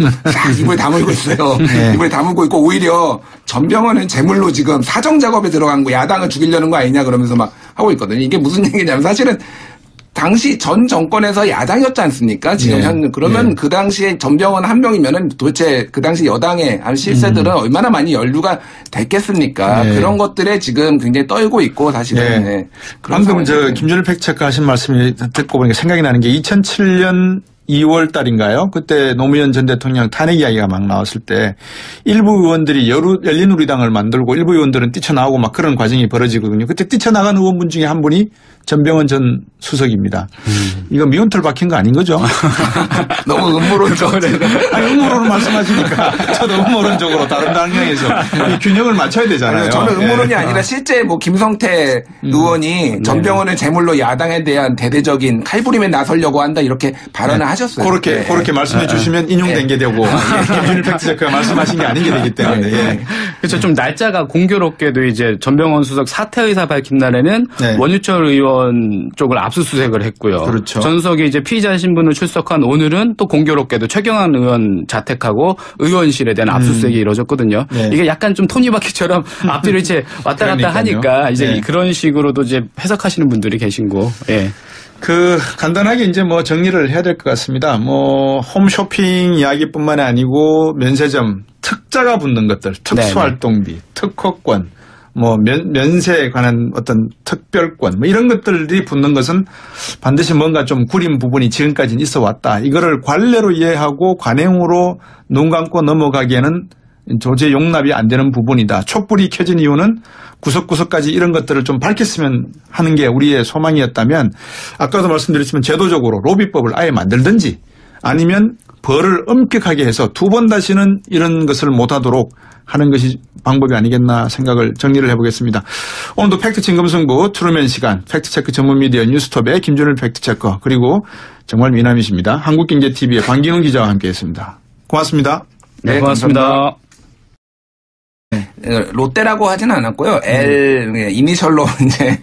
Speaker 3: 입을 다물고 있어요.
Speaker 2: 네.
Speaker 3: 입을 다물고 있고 오히려 전병헌은 제물로 지금 사정 작업에 들어간 거 야당을 죽이려는 거 아니냐 그러면서 막 하고 있거든요. 이게 무슨 얘기냐면 사실은 당시 전 정권에서 야당이었지 않습니까? 지금
Speaker 2: 네.
Speaker 3: 그러면
Speaker 2: 네.
Speaker 3: 그 당시에 전병헌 한 명이면은 도대체 그 당시 여당의 실세들은 얼마나 많이 연루가 됐겠습니까?
Speaker 2: 네.
Speaker 3: 그런 것들에 지금 굉장히 떨고 있고 사실은.
Speaker 2: 네.
Speaker 3: 네. 그런
Speaker 2: 방금
Speaker 3: 상황이죠.
Speaker 2: 김준일 팩트체크 하신 말씀이 듣고 보니까 생각이 나는 게 2007년 2월 달인가요? 그때 노무현 전 대통령 탄핵 이야기가 막 나왔을 때 일부 의원들이 열린우리당을 만들고 일부 의원들은 뛰쳐나오고 막 그런 과정이 벌어지거든요. 그때 뛰쳐나간 의원분 중에 한 분이 전병헌 전 수석입니다. 이거 미운털 박힌 거 아닌 거죠?
Speaker 3: 너무 음모론적으로.
Speaker 2: 아니, 음모론을 말씀하시니까 저도 음모론적으로 다른 방향에서 이 균형을 맞춰야 되잖아요.
Speaker 3: 저는 음모론이
Speaker 2: 네.
Speaker 3: 아니라 실제 뭐 김성태 의원이 전병헌을 제물로 야당에 대한 대대적인 칼부림에 나서려고 한다 이렇게 발언을 하셨어요.
Speaker 2: 그렇게 말씀해 주시면 인용된 게 되고 김준일 팩트체크가 말씀하신 게 아닌 게 되기 때문에. 예.
Speaker 5: 그렇죠. 좀 날짜가 공교롭게도 이제 전병헌 수석 사퇴 의사 밝힌 날에는
Speaker 2: 네.
Speaker 5: 원유철 의원 쪽을 압수수색을 했고요.
Speaker 2: 그렇죠.
Speaker 5: 전 수석이 이제 피의자 신분으로 출석한 오늘은 또 공교롭게도 최경환 의원 자택하고 의원실에 대한 압수수색이 이루어졌거든요.
Speaker 2: 네.
Speaker 5: 이게 약간 좀 톱니바퀴처럼 앞뒤로 이제 왔다 갔다
Speaker 2: 그러니까요.
Speaker 5: 하니까 이제
Speaker 2: 네.
Speaker 5: 그런 식으로도 이제 해석하시는 분들이 계신 거. 예.
Speaker 2: 간단하게 이제 뭐 정리를 해야 될 것 같습니다. 뭐 홈쇼핑 이야기뿐만 아니고 면세점 특자가 붙는 것들, 특수활동비, 특허권, 뭐 면세에 관한 어떤 특별권, 뭐 이런 것들이 붙는 것은 반드시 뭔가 좀 구린 부분이 지금까지는 있어 왔다. 이거를 관례로 이해하고 관행으로 눈 감고 넘어가기에는 도저히 용납이 안 되는 부분이다. 촛불이 켜진 이유는 구석구석까지 이런 것들을 좀 밝혔으면 하는 게 우리의 소망이었다면 아까도 말씀드렸지만 제도적으로 로비법을 아예 만들든지 아니면 벌을 엄격하게 해서 두 번 다시는 이런 것을 못하도록 하는 것이 방법이 아니겠나 생각을 정리를 해보겠습니다. 오늘도 팩트 진검승부 트루맨 시간 팩트체크 전문 미디어 뉴스톱의 김준일 팩트체커 그리고 정말 미남이십니다. 한국경제TV의 방기훈 기자와 함께했습니다. 고맙습니다.
Speaker 5: 네, 고맙습니다.
Speaker 3: 롯데라고 하진 않았고요. L 이니셜로 이제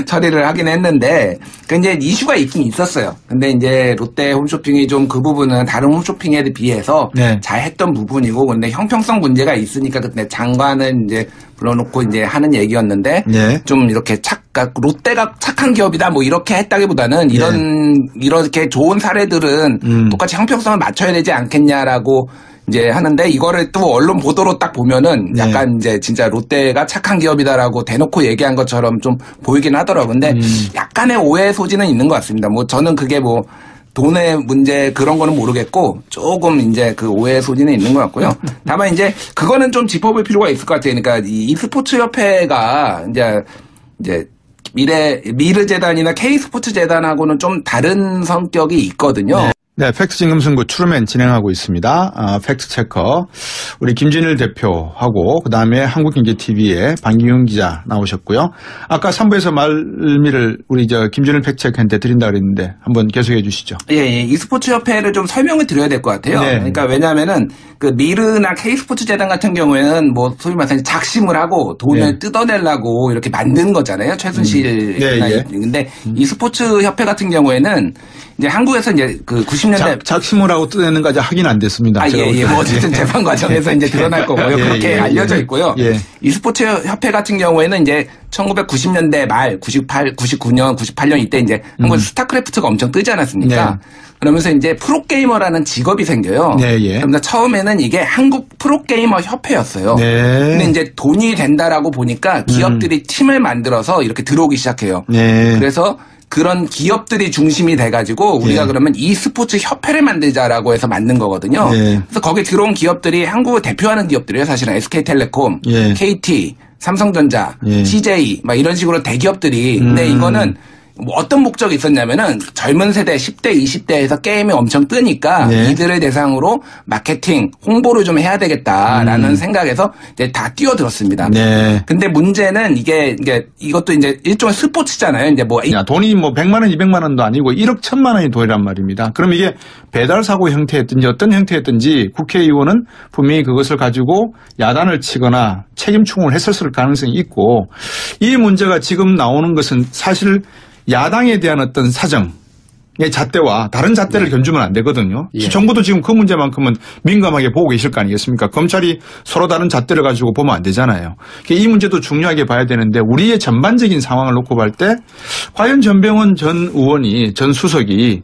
Speaker 3: 처리를 하긴 했는데 그 이제 이슈가 있긴 있었어요. 근데 이제 롯데 홈쇼핑이 좀 그 부분은 다른 홈쇼핑에 비해서 잘 했던 부분이고 근데 형평성 문제가 있으니까 그때 장관은 이제 불러놓고 이제 하는 얘기였는데 좀 이렇게 롯데가 착한 기업이다 뭐 이렇게 했다기보다는 이렇게 좋은 사례들은 똑같이 형평성을 맞춰야 되지 않겠냐라고 이제 하는데 이거를 또 언론 보도로 딱 보면은 약간 이제 진짜 롯데가 착한 기업이다라고 대놓고 얘기한 것처럼 좀 보이긴 하더라고요. 근데 약간의 오해 소지는 있는 것 같습니다. 뭐 저는 그게 뭐 돈의 문제 그런 거는 모르겠고 조금 이제 그 오해 소지는 있는 것 같고요. 다만 이제 그거는 좀 짚어볼 필요가 있을 것 같아요. 그러니까 이 e스포츠 협회가 이제 미르재단이나 K스포츠 재단하고는 좀 다른 성격이 있거든요.
Speaker 2: 네, 팩트 진검승부 트루맨 진행하고 있습니다. 팩트체커 우리 김준일 대표하고 그다음에 한국경제TV의 방기훈 기자 나오셨고요. 아까 3부에서 말미를 우리 김준일 팩트체커한테 드린다 그랬는데 한번 계속해 주시죠.
Speaker 3: 예, e스포츠 협회를 좀 설명을 드려야 될 것 같아요. 그러니까 왜냐하면은 그 미르나 K스포츠 재단 같은 경우에는 뭐 소위 말해서 작심을 하고 돈을 뜯어내려고 이렇게 만든 거잖아요. 최순실. 근데 e스포츠 협회 같은 경우에는 이제 한국에서 이제 그 90년대
Speaker 2: 작심을 하고 뜯어내는 까지 확인 안 됐습니다.
Speaker 3: 뭐 어쨌든 재판 과정에서 이제 드러날 거고요. 그렇게 알려져 있고요. e스포츠 협회 같은 경우에는 이제 1990년대 말 99년, 98년 이때 이제 한국에서 스타크래프트가 엄청 뜨지 않았습니까? 그러면서 이제 프로게이머라는 직업이 생겨요. 그러면서 처음에는 이게 한국 프로게이머 협회였어요. 근데 이제 돈이 된다라고 보니까 기업들이 팀을 만들어서 이렇게 들어오기 시작해요. 그래서 그런 기업들이 중심이 돼가지고 우리가 그러면 e스포츠 협회를 만들자라고 해서 만든 거거든요. 그래서 거기 들어온 기업들이 한국을 대표하는 기업들이에요. 사실은 SK텔레콤, KT, 삼성전자, CJ 막 이런 식으로 대기업들이. 근데 이거는 뭐 어떤 목적이 있었냐면은 젊은 세대 10대, 20대에서 게임이 엄청 뜨니까
Speaker 2: 네.
Speaker 3: 이들을 대상으로 마케팅, 홍보를 좀 해야 되겠다라는 생각에서 이제 다 뛰어들었습니다.
Speaker 2: 네.
Speaker 3: 근데 문제는 이것도 이제 일종의 스포츠잖아요. 이제 뭐
Speaker 2: 야, 돈이 뭐 100만 원, 200만 원도 아니고 1억 1000만 원이 돈이란 말입니다. 그럼 이게 배달 사고 형태였든지 어떤 형태였든지 국회의원은 분명히 그것을 가지고 야단을 치거나 책임 추궁을 했었을 가능성이 있고 이 문제가 지금 나오는 것은 사실 야당에 대한 어떤 사정의 잣대와 다른 잣대를 견주면 안 되거든요.
Speaker 5: 예.
Speaker 2: 정부도 지금 그 문제만큼은 민감하게 보고 계실 거 아니겠습니까? 검찰이 서로 다른 잣대를 가지고 보면 안 되잖아요. 이 문제도 중요하게 봐야 되는데 우리의 전반적인 상황을 놓고 볼 때 과연 전병헌 전 의원이 전 수석이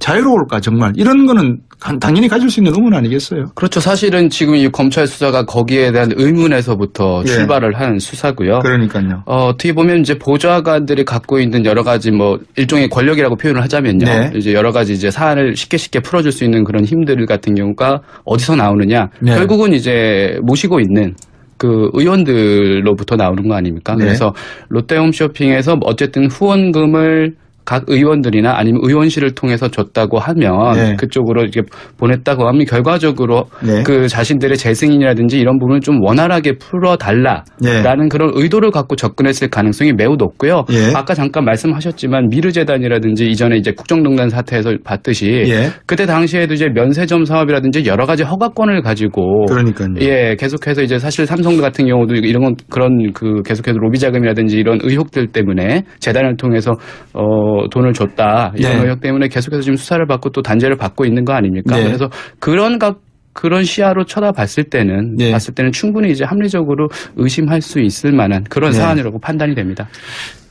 Speaker 2: 자유로울까 정말 이런 거는 당연히 가질 수 있는 의문 아니겠어요?
Speaker 5: 그렇죠. 사실은 지금 이 검찰 수사가 거기에 대한 의문에서부터
Speaker 2: 예.
Speaker 5: 출발을 한 수사고요.
Speaker 2: 그러니까요.
Speaker 5: 어떻게 보면 이제 보좌관들이 갖고 있는 여러 가지 뭐 일종의 권력이라고 표현을 하자면요.
Speaker 2: 네.
Speaker 5: 이제 여러 가지 이제 사안을 쉽게 풀어줄 수 있는 그런 힘들 같은 경우가 어디서 나오느냐.
Speaker 2: 네.
Speaker 5: 결국은 이제 모시고 있는 그 의원들로부터 나오는 거 아닙니까?
Speaker 2: 네.
Speaker 5: 그래서 롯데홈쇼핑에서 어쨌든 후원금을 각 의원들이나 아니면 의원실을 통해서 줬다고 하면
Speaker 2: 네.
Speaker 5: 그쪽으로 이렇게 보냈다고 하면 결과적으로
Speaker 2: 네.
Speaker 5: 그 자신들의 재승인이라든지 이런 부분을 좀 원활하게 풀어달라라는
Speaker 2: 네.
Speaker 5: 그런 의도를 갖고 접근했을 가능성이 매우 높고요.
Speaker 2: 예.
Speaker 5: 아까 잠깐 말씀하셨지만 미르재단이라든지 이전에 이제 국정농단 사태에서 봤듯이
Speaker 2: 예.
Speaker 5: 그때 당시에도 이제 면세점 사업이라든지 여러 가지 허가권을 가지고
Speaker 2: 그러니까요.
Speaker 5: 예, 계속해서 이제 사실 삼성 같은 경우도 이런 건 그런 그 계속해서 로비 자금이라든지 이런 의혹들 때문에 재단을 통해서 돈을 줬다 이런
Speaker 2: 네.
Speaker 5: 의혹 때문에 계속해서 지금 수사를 받고 또 단죄를 받고 있는 거 아닙니까?
Speaker 2: 네.
Speaker 5: 그래서 그런 시야로 쳐다봤을 때는
Speaker 2: 네.
Speaker 5: 충분히 이제 합리적으로 의심할 수 있을 만한 그런
Speaker 2: 네.
Speaker 5: 사안이라고 판단이 됩니다.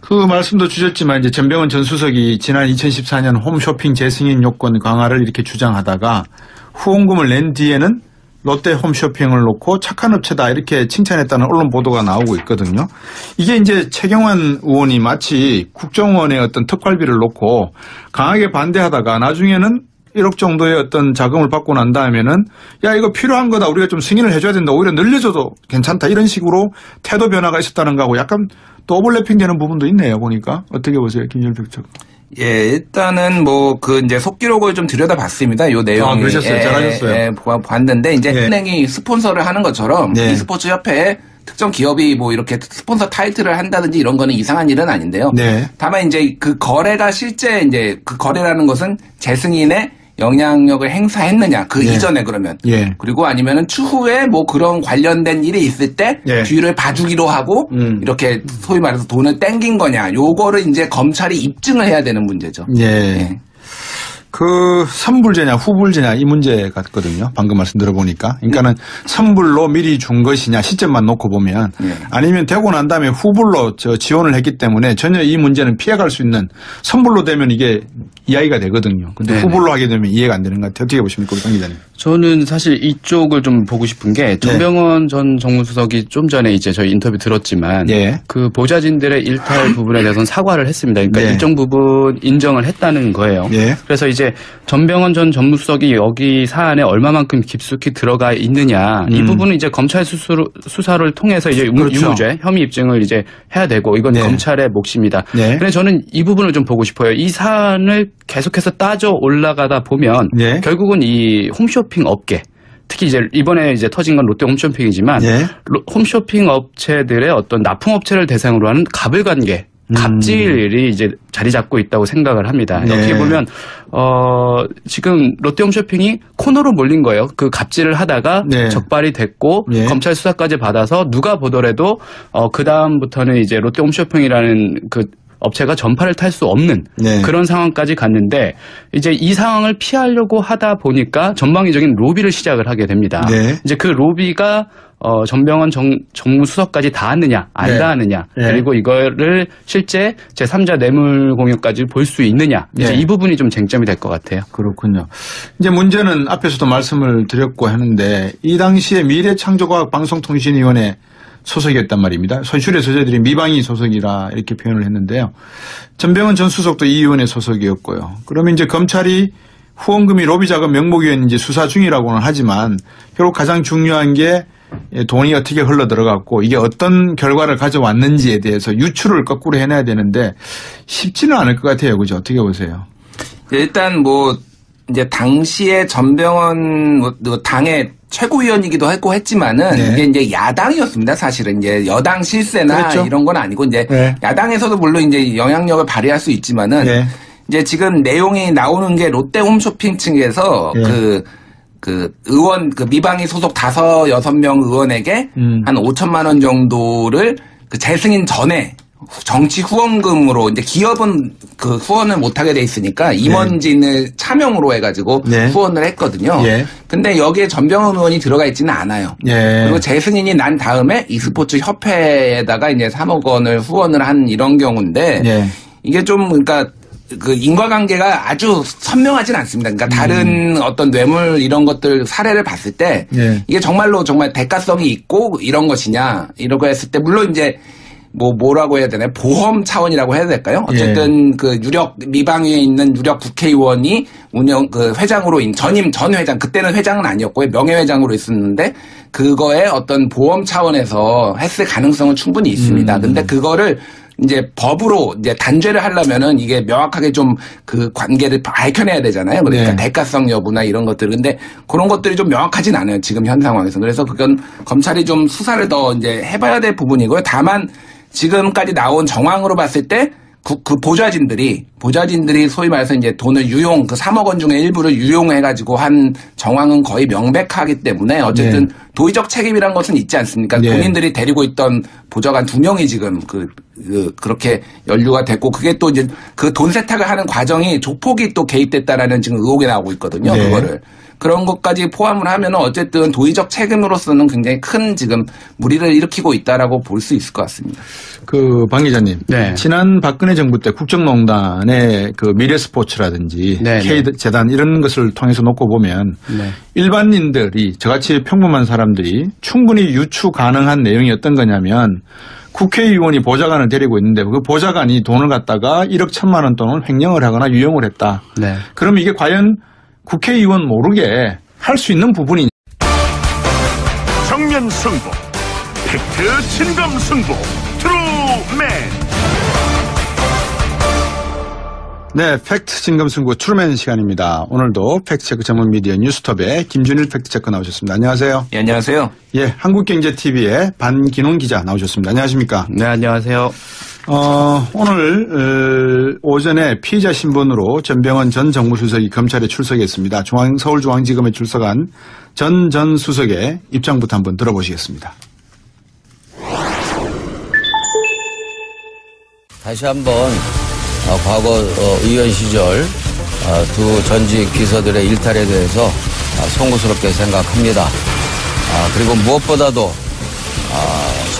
Speaker 2: 그 말씀도 주셨지만 이제 전병헌 전 수석이 지난 2014년 홈쇼핑 재승인 요건 강화를 이렇게 주장하다가 후원금을 낸 뒤에는 롯데 홈쇼핑을 놓고 착한 업체다 이렇게 칭찬했다는 언론 보도가 나오고 있거든요. 이게 이제 최경환 의원이 마치 국정원의 어떤 특활비를 놓고 강하게 반대하다가 나중에는 1억 정도의 어떤 자금을 받고 난 다음에는 야 이거 필요한 거다 우리가 좀 승인을 해줘야 된다 오히려 늘려줘도 괜찮다 이런 식으로 태도 변화가 있었다는 거하고 약간 또 오버래핑 되는 부분도 있네요 보니까 어떻게 보세요 김열백 전.
Speaker 3: 예, 일단은 이제 속기록을 좀 들여다봤습니다. 요 내용.
Speaker 2: 그러셨어요. 잘하셨어요.
Speaker 3: 봤는데 이제 은행이 스폰서를 하는 것처럼 e스포츠 협회에 특정 기업이 뭐 이렇게 스폰서 타이틀을 한다든지 이런 거는 이상한 일은 아닌데요.
Speaker 2: 네.
Speaker 3: 다만 이제 그 거래가 실제 이제 그 거래라는 것은 재승인의 영향력을 행사했느냐 그 이전에 그러면 그리고 아니면은 추후에 뭐 그런 관련된 일이 있을 때 뒤를 봐주기로 하고 이렇게 소위 말해서 돈을 땡긴 거냐 요거를 이제 검찰이 입증을 해야 되는 문제죠.
Speaker 2: 예. 그 선불제냐 후불제냐 이 문제 같거든요. 방금 말씀 들어보니까. 그러니까는 선불로 미리 준 것이냐 시점만 놓고 보면 아니면 되고 난 다음에 후불로 지원을 했기 때문에 전혀 이 문제는 피해갈 수 있는 선불로 되면 이게 이야기가 되거든요. 근데 후불로 하게 되면 이해가 안 되는 것 같아요. 어떻게 보십니까, 강 기자님?
Speaker 5: 저는 사실 이쪽을 좀 보고 싶은 게 전병헌 전 정무수석이 좀 전에 이제 저희 인터뷰 들었지만 그 보좌진들의 일탈 부분에 대해서는 사과를 했습니다. 그러니까 일정 부분 인정을 했다는 거예요. 그래서 이제 전병헌 전 정무수석이 여기 사안에 얼마만큼 깊숙이 들어가 있느냐 이 부분은 이제 검찰 수사를 통해서 이제 유무죄 혐의 입증을 이제 해야 되고 이건 검찰의 몫입니다. 그래서 저는 이 부분을 좀 보고 싶어요. 이 사안을 계속해서 따져 올라가다 보면 결국은 이 홈쇼핑 업계 특히 이제 이번에 이제 터진 건 롯데 홈쇼핑이지만 홈쇼핑 업체들의 어떤 납품업체를 대상으로 하는 갑을관계 갑질이 이제 자리 잡고 있다고 생각을 합니다. 어떻게 보면 지금 롯데홈쇼핑이 코너로 몰린 거예요. 그 갑질을 하다가 적발이 됐고 검찰 수사까지 받아서 누가 보더라도 그 다음부터는 이제 롯데홈쇼핑이라는 그 업체가 전파를 탈 수 없는 그런 상황까지 갔는데 이제 이 상황을 피하려고 하다 보니까 전방위적인 로비를 시작을 하게 됩니다. 이제 그 로비가 전병헌 정무수석까지 닿았느냐 안 닿았느냐 그리고 이거를 실제 제3자 뇌물 공유까지 볼 수 있느냐 이제 이 부분이 좀 쟁점이 될 것 같아요.
Speaker 2: 그렇군요. 이제 문제는 앞에서도 말씀을 드렸고 하는데 이 당시에 미래창조과학방송통신위원회 소속이었단 말입니다. 손실의 소재들이 미방위 소속이라 이렇게 표현을 했는데요. 전병헌 전 수석도 이 위원회 소속이었고요. 그러면 이제 검찰이 후원금이 로비 자금 명목이었는지 수사 중이라고는 하지만 결국 가장 중요한 게 돈이 어떻게 흘러 들어갔고 이게 어떤 결과를 가져왔는지에 대해서 유추를 거꾸로 해내야 되는데 쉽지는 않을 것 같아요. 그죠? 어떻게 보세요?
Speaker 3: 일단 뭐 이제 당시에 전병헌 당의 최고위원이기도 했고 했지만은
Speaker 2: 네.
Speaker 3: 이게 이제 야당이었습니다. 사실은 이제 여당 실세나
Speaker 2: 그렇죠.
Speaker 3: 이런 건 아니고 이제
Speaker 2: 네.
Speaker 3: 야당에서도 물론 이제 영향력을 발휘할 수 있지만은
Speaker 2: 네.
Speaker 3: 이제 지금 내용이 나오는 게 롯데 홈쇼핑 측에서
Speaker 2: 네.
Speaker 3: 그 의원 미방위 소속 5-6명 의원에게 한 5천만 원 정도를 그 재승인 전에 정치 후원금으로 이제 기업은 그 후원을 못하게 돼 있으니까 임원진을 차명으로 해가지고
Speaker 2: 네.
Speaker 3: 후원을 했거든요.
Speaker 2: 예.
Speaker 3: 근데 여기에 전병헌 의원이 들어가 있지는 않아요.
Speaker 2: 예.
Speaker 3: 그리고 재승인이 난 다음에 e스포츠 협회에다가 이제 3억 원을 후원을 한 이런 경우인데
Speaker 2: 예.
Speaker 3: 이게 좀 그러니까 그 인과관계가 아주 선명하진 않습니다. 그러니까 다른 어떤 뇌물 이런 것들 사례를 봤을 때
Speaker 2: 예.
Speaker 3: 이게 정말로 정말 대가성이 있고 이런 것이냐 이런 거 했을 때 물론 이제 뭐라고 해야 되나요? 보험 차원이라고 해야 될까요? 어쨌든 그 유력 미방위에 있는 유력 국회의원이 회장으로 전 회장 그때는 회장은 아니었고요. 명예회장으로 있었는데 그거에 어떤 보험 차원에서 했을 가능성은 충분히 있습니다. 근데 그거를 이제 법으로 이제 단죄를 하려면은 이게 명확하게 좀 그 관계를 밝혀내야 되잖아요. 그러니까
Speaker 2: 네.
Speaker 3: 대가성 여부나 이런 것들. 근데 그런 것들이 좀 명확하진 않아요. 지금 현 상황에서. 그래서 그건 검찰이 좀 수사를 더 이제 해봐야 될 부분이고요. 다만 지금까지 나온 정황으로 봤을 때 그 보좌진들이 소위 말해서 이제 돈을 그 3억 원 중에 일부를 유용해가지고 한 정황은 거의 명백하기 때문에 어쨌든
Speaker 2: 네.
Speaker 3: 도의적 책임이란 것은 있지 않습니까?
Speaker 2: 네.
Speaker 3: 본인들이 데리고 있던 보좌관 2명이 지금 그렇게 연루가 됐고 그게 또 이제 그 돈 세탁을 하는 과정이 조폭이 또 개입됐다라는 지금 의혹이 나오고 있거든요.
Speaker 2: 네.
Speaker 3: 그거를. 그런 것까지 포함을 하면은 어쨌든 도의적 책임으로서는 굉장히 큰 지금 무리를 일으키고 있다라고 볼 수 있을 것 같습니다.
Speaker 2: 방 기자님.
Speaker 5: 네.
Speaker 2: 지난 박근혜 정부 때 국정농단의 그 미래스포츠라든지
Speaker 5: 네,
Speaker 2: K재단 이런 것을 통해서 놓고 보면
Speaker 5: 네.
Speaker 2: 일반인들이 저같이 평범한 사람들이 충분히 유추 가능한 내용이 어떤 거냐면 국회의원이 보좌관을 데리고 있는데 그 보좌관이 돈을 갖다가 1억 1천만 원 돈을 횡령을 하거나 유용을 했다.
Speaker 5: 네.
Speaker 2: 그럼 이게 과연 국회의원 모르게 할 수 있는 부분이
Speaker 1: 정면 승부, 팩트 진검 승부, 트루맨.
Speaker 2: 네, 팩트 진검 승부 트루맨 시간입니다. 오늘도 팩트체크 전문 미디어 뉴스톱의 김준일 팩트체크 나오셨습니다. 안녕하세요.
Speaker 3: 예, 안녕하세요.
Speaker 2: 예, 한국경제TV의 반기농 기자 나오셨습니다. 안녕하십니까?
Speaker 5: 네, 안녕하세요.
Speaker 2: 오늘 오전에 피의자 신분으로 전병헌 전 정무수석이 검찰에 출석했습니다. 서울중앙지검에 출석한 전 수석의 입장부터 한번 들어보시겠습니다.
Speaker 4: 다시 한번 과거 의원 시절 두 전직 비서들의 일탈에 대해서 송구스럽게 생각합니다. 그리고 무엇보다도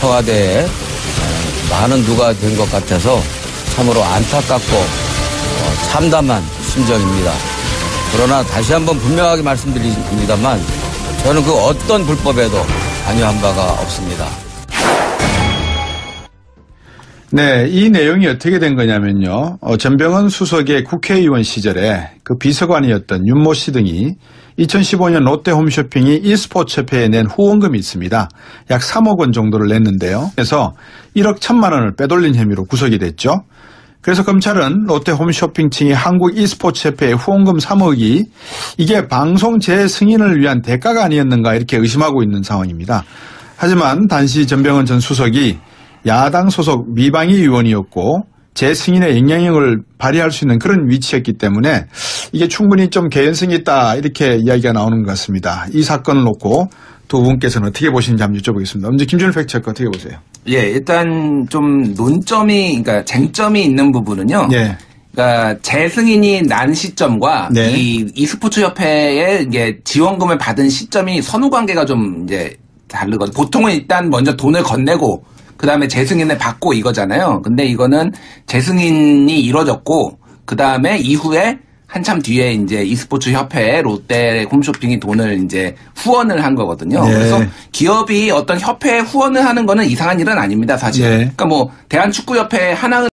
Speaker 4: 청와대에 많은 누가 된 것 같아서 참으로 안타깝고 참담한 심정입니다. 그러나 다시 한번 분명하게 말씀드립니다만 저는 그 어떤 불법에도 관여한 바가 없습니다.
Speaker 2: 네, 이 내용이 어떻게 된 거냐면요. 전병헌 수석의 국회의원 시절에 그 비서관이었던 윤모 씨 등이 2015년 롯데 홈쇼핑이 e스포츠 협회에 낸 후원금이 있습니다. 약 3억 원 정도를 냈는데요. 그래서 1억 1천만 원을 빼돌린 혐의로 구속이 됐죠. 그래서 검찰은 롯데 홈쇼핑 층이 한국 e스포츠 협회의 후원금 3억이 이게 방송 재승인을 위한 대가가 아니었는가 이렇게 의심하고 있는 상황입니다. 하지만 당시 전병헌 전 수석이 야당 소속 미방위 의원이었고 재승인의 영향력을 발휘할 수 있는 그런 위치였기 때문에 이게 충분히 좀 개연성이 있다 이렇게 이야기가 나오는 것 같습니다. 이 사건을 놓고 두 분께서는 어떻게 보시는지 한번 여쭤보겠습니다. 먼저 김준일 팩트체크 어떻게 보세요?
Speaker 3: 예, 일단 좀 그러니까 쟁점이 있는 부분은요.
Speaker 2: 예.
Speaker 3: 그러니까 재승인이 난 시점과
Speaker 2: 네.
Speaker 3: 이 e스포츠 협회에 이게 지원금을 받은 시점이 선후 관계가 좀 이제 다르거든요. 보통은 일단 먼저 돈을 건네고 그 다음에 재승인을 받고 이거잖아요. 근데 이거는 재승인이 이루어졌고, 그 다음에 이후에 한참 뒤에 이제 e스포츠 협회에 롯데 홈쇼핑이 돈을 이제 후원을 한 거거든요.
Speaker 2: 네.
Speaker 3: 그래서 기업이 어떤 협회에 후원을 하는 거는 이상한 일은 아닙니다, 사실.
Speaker 2: 네.
Speaker 3: 그러니까 뭐, 대한축구협회 하나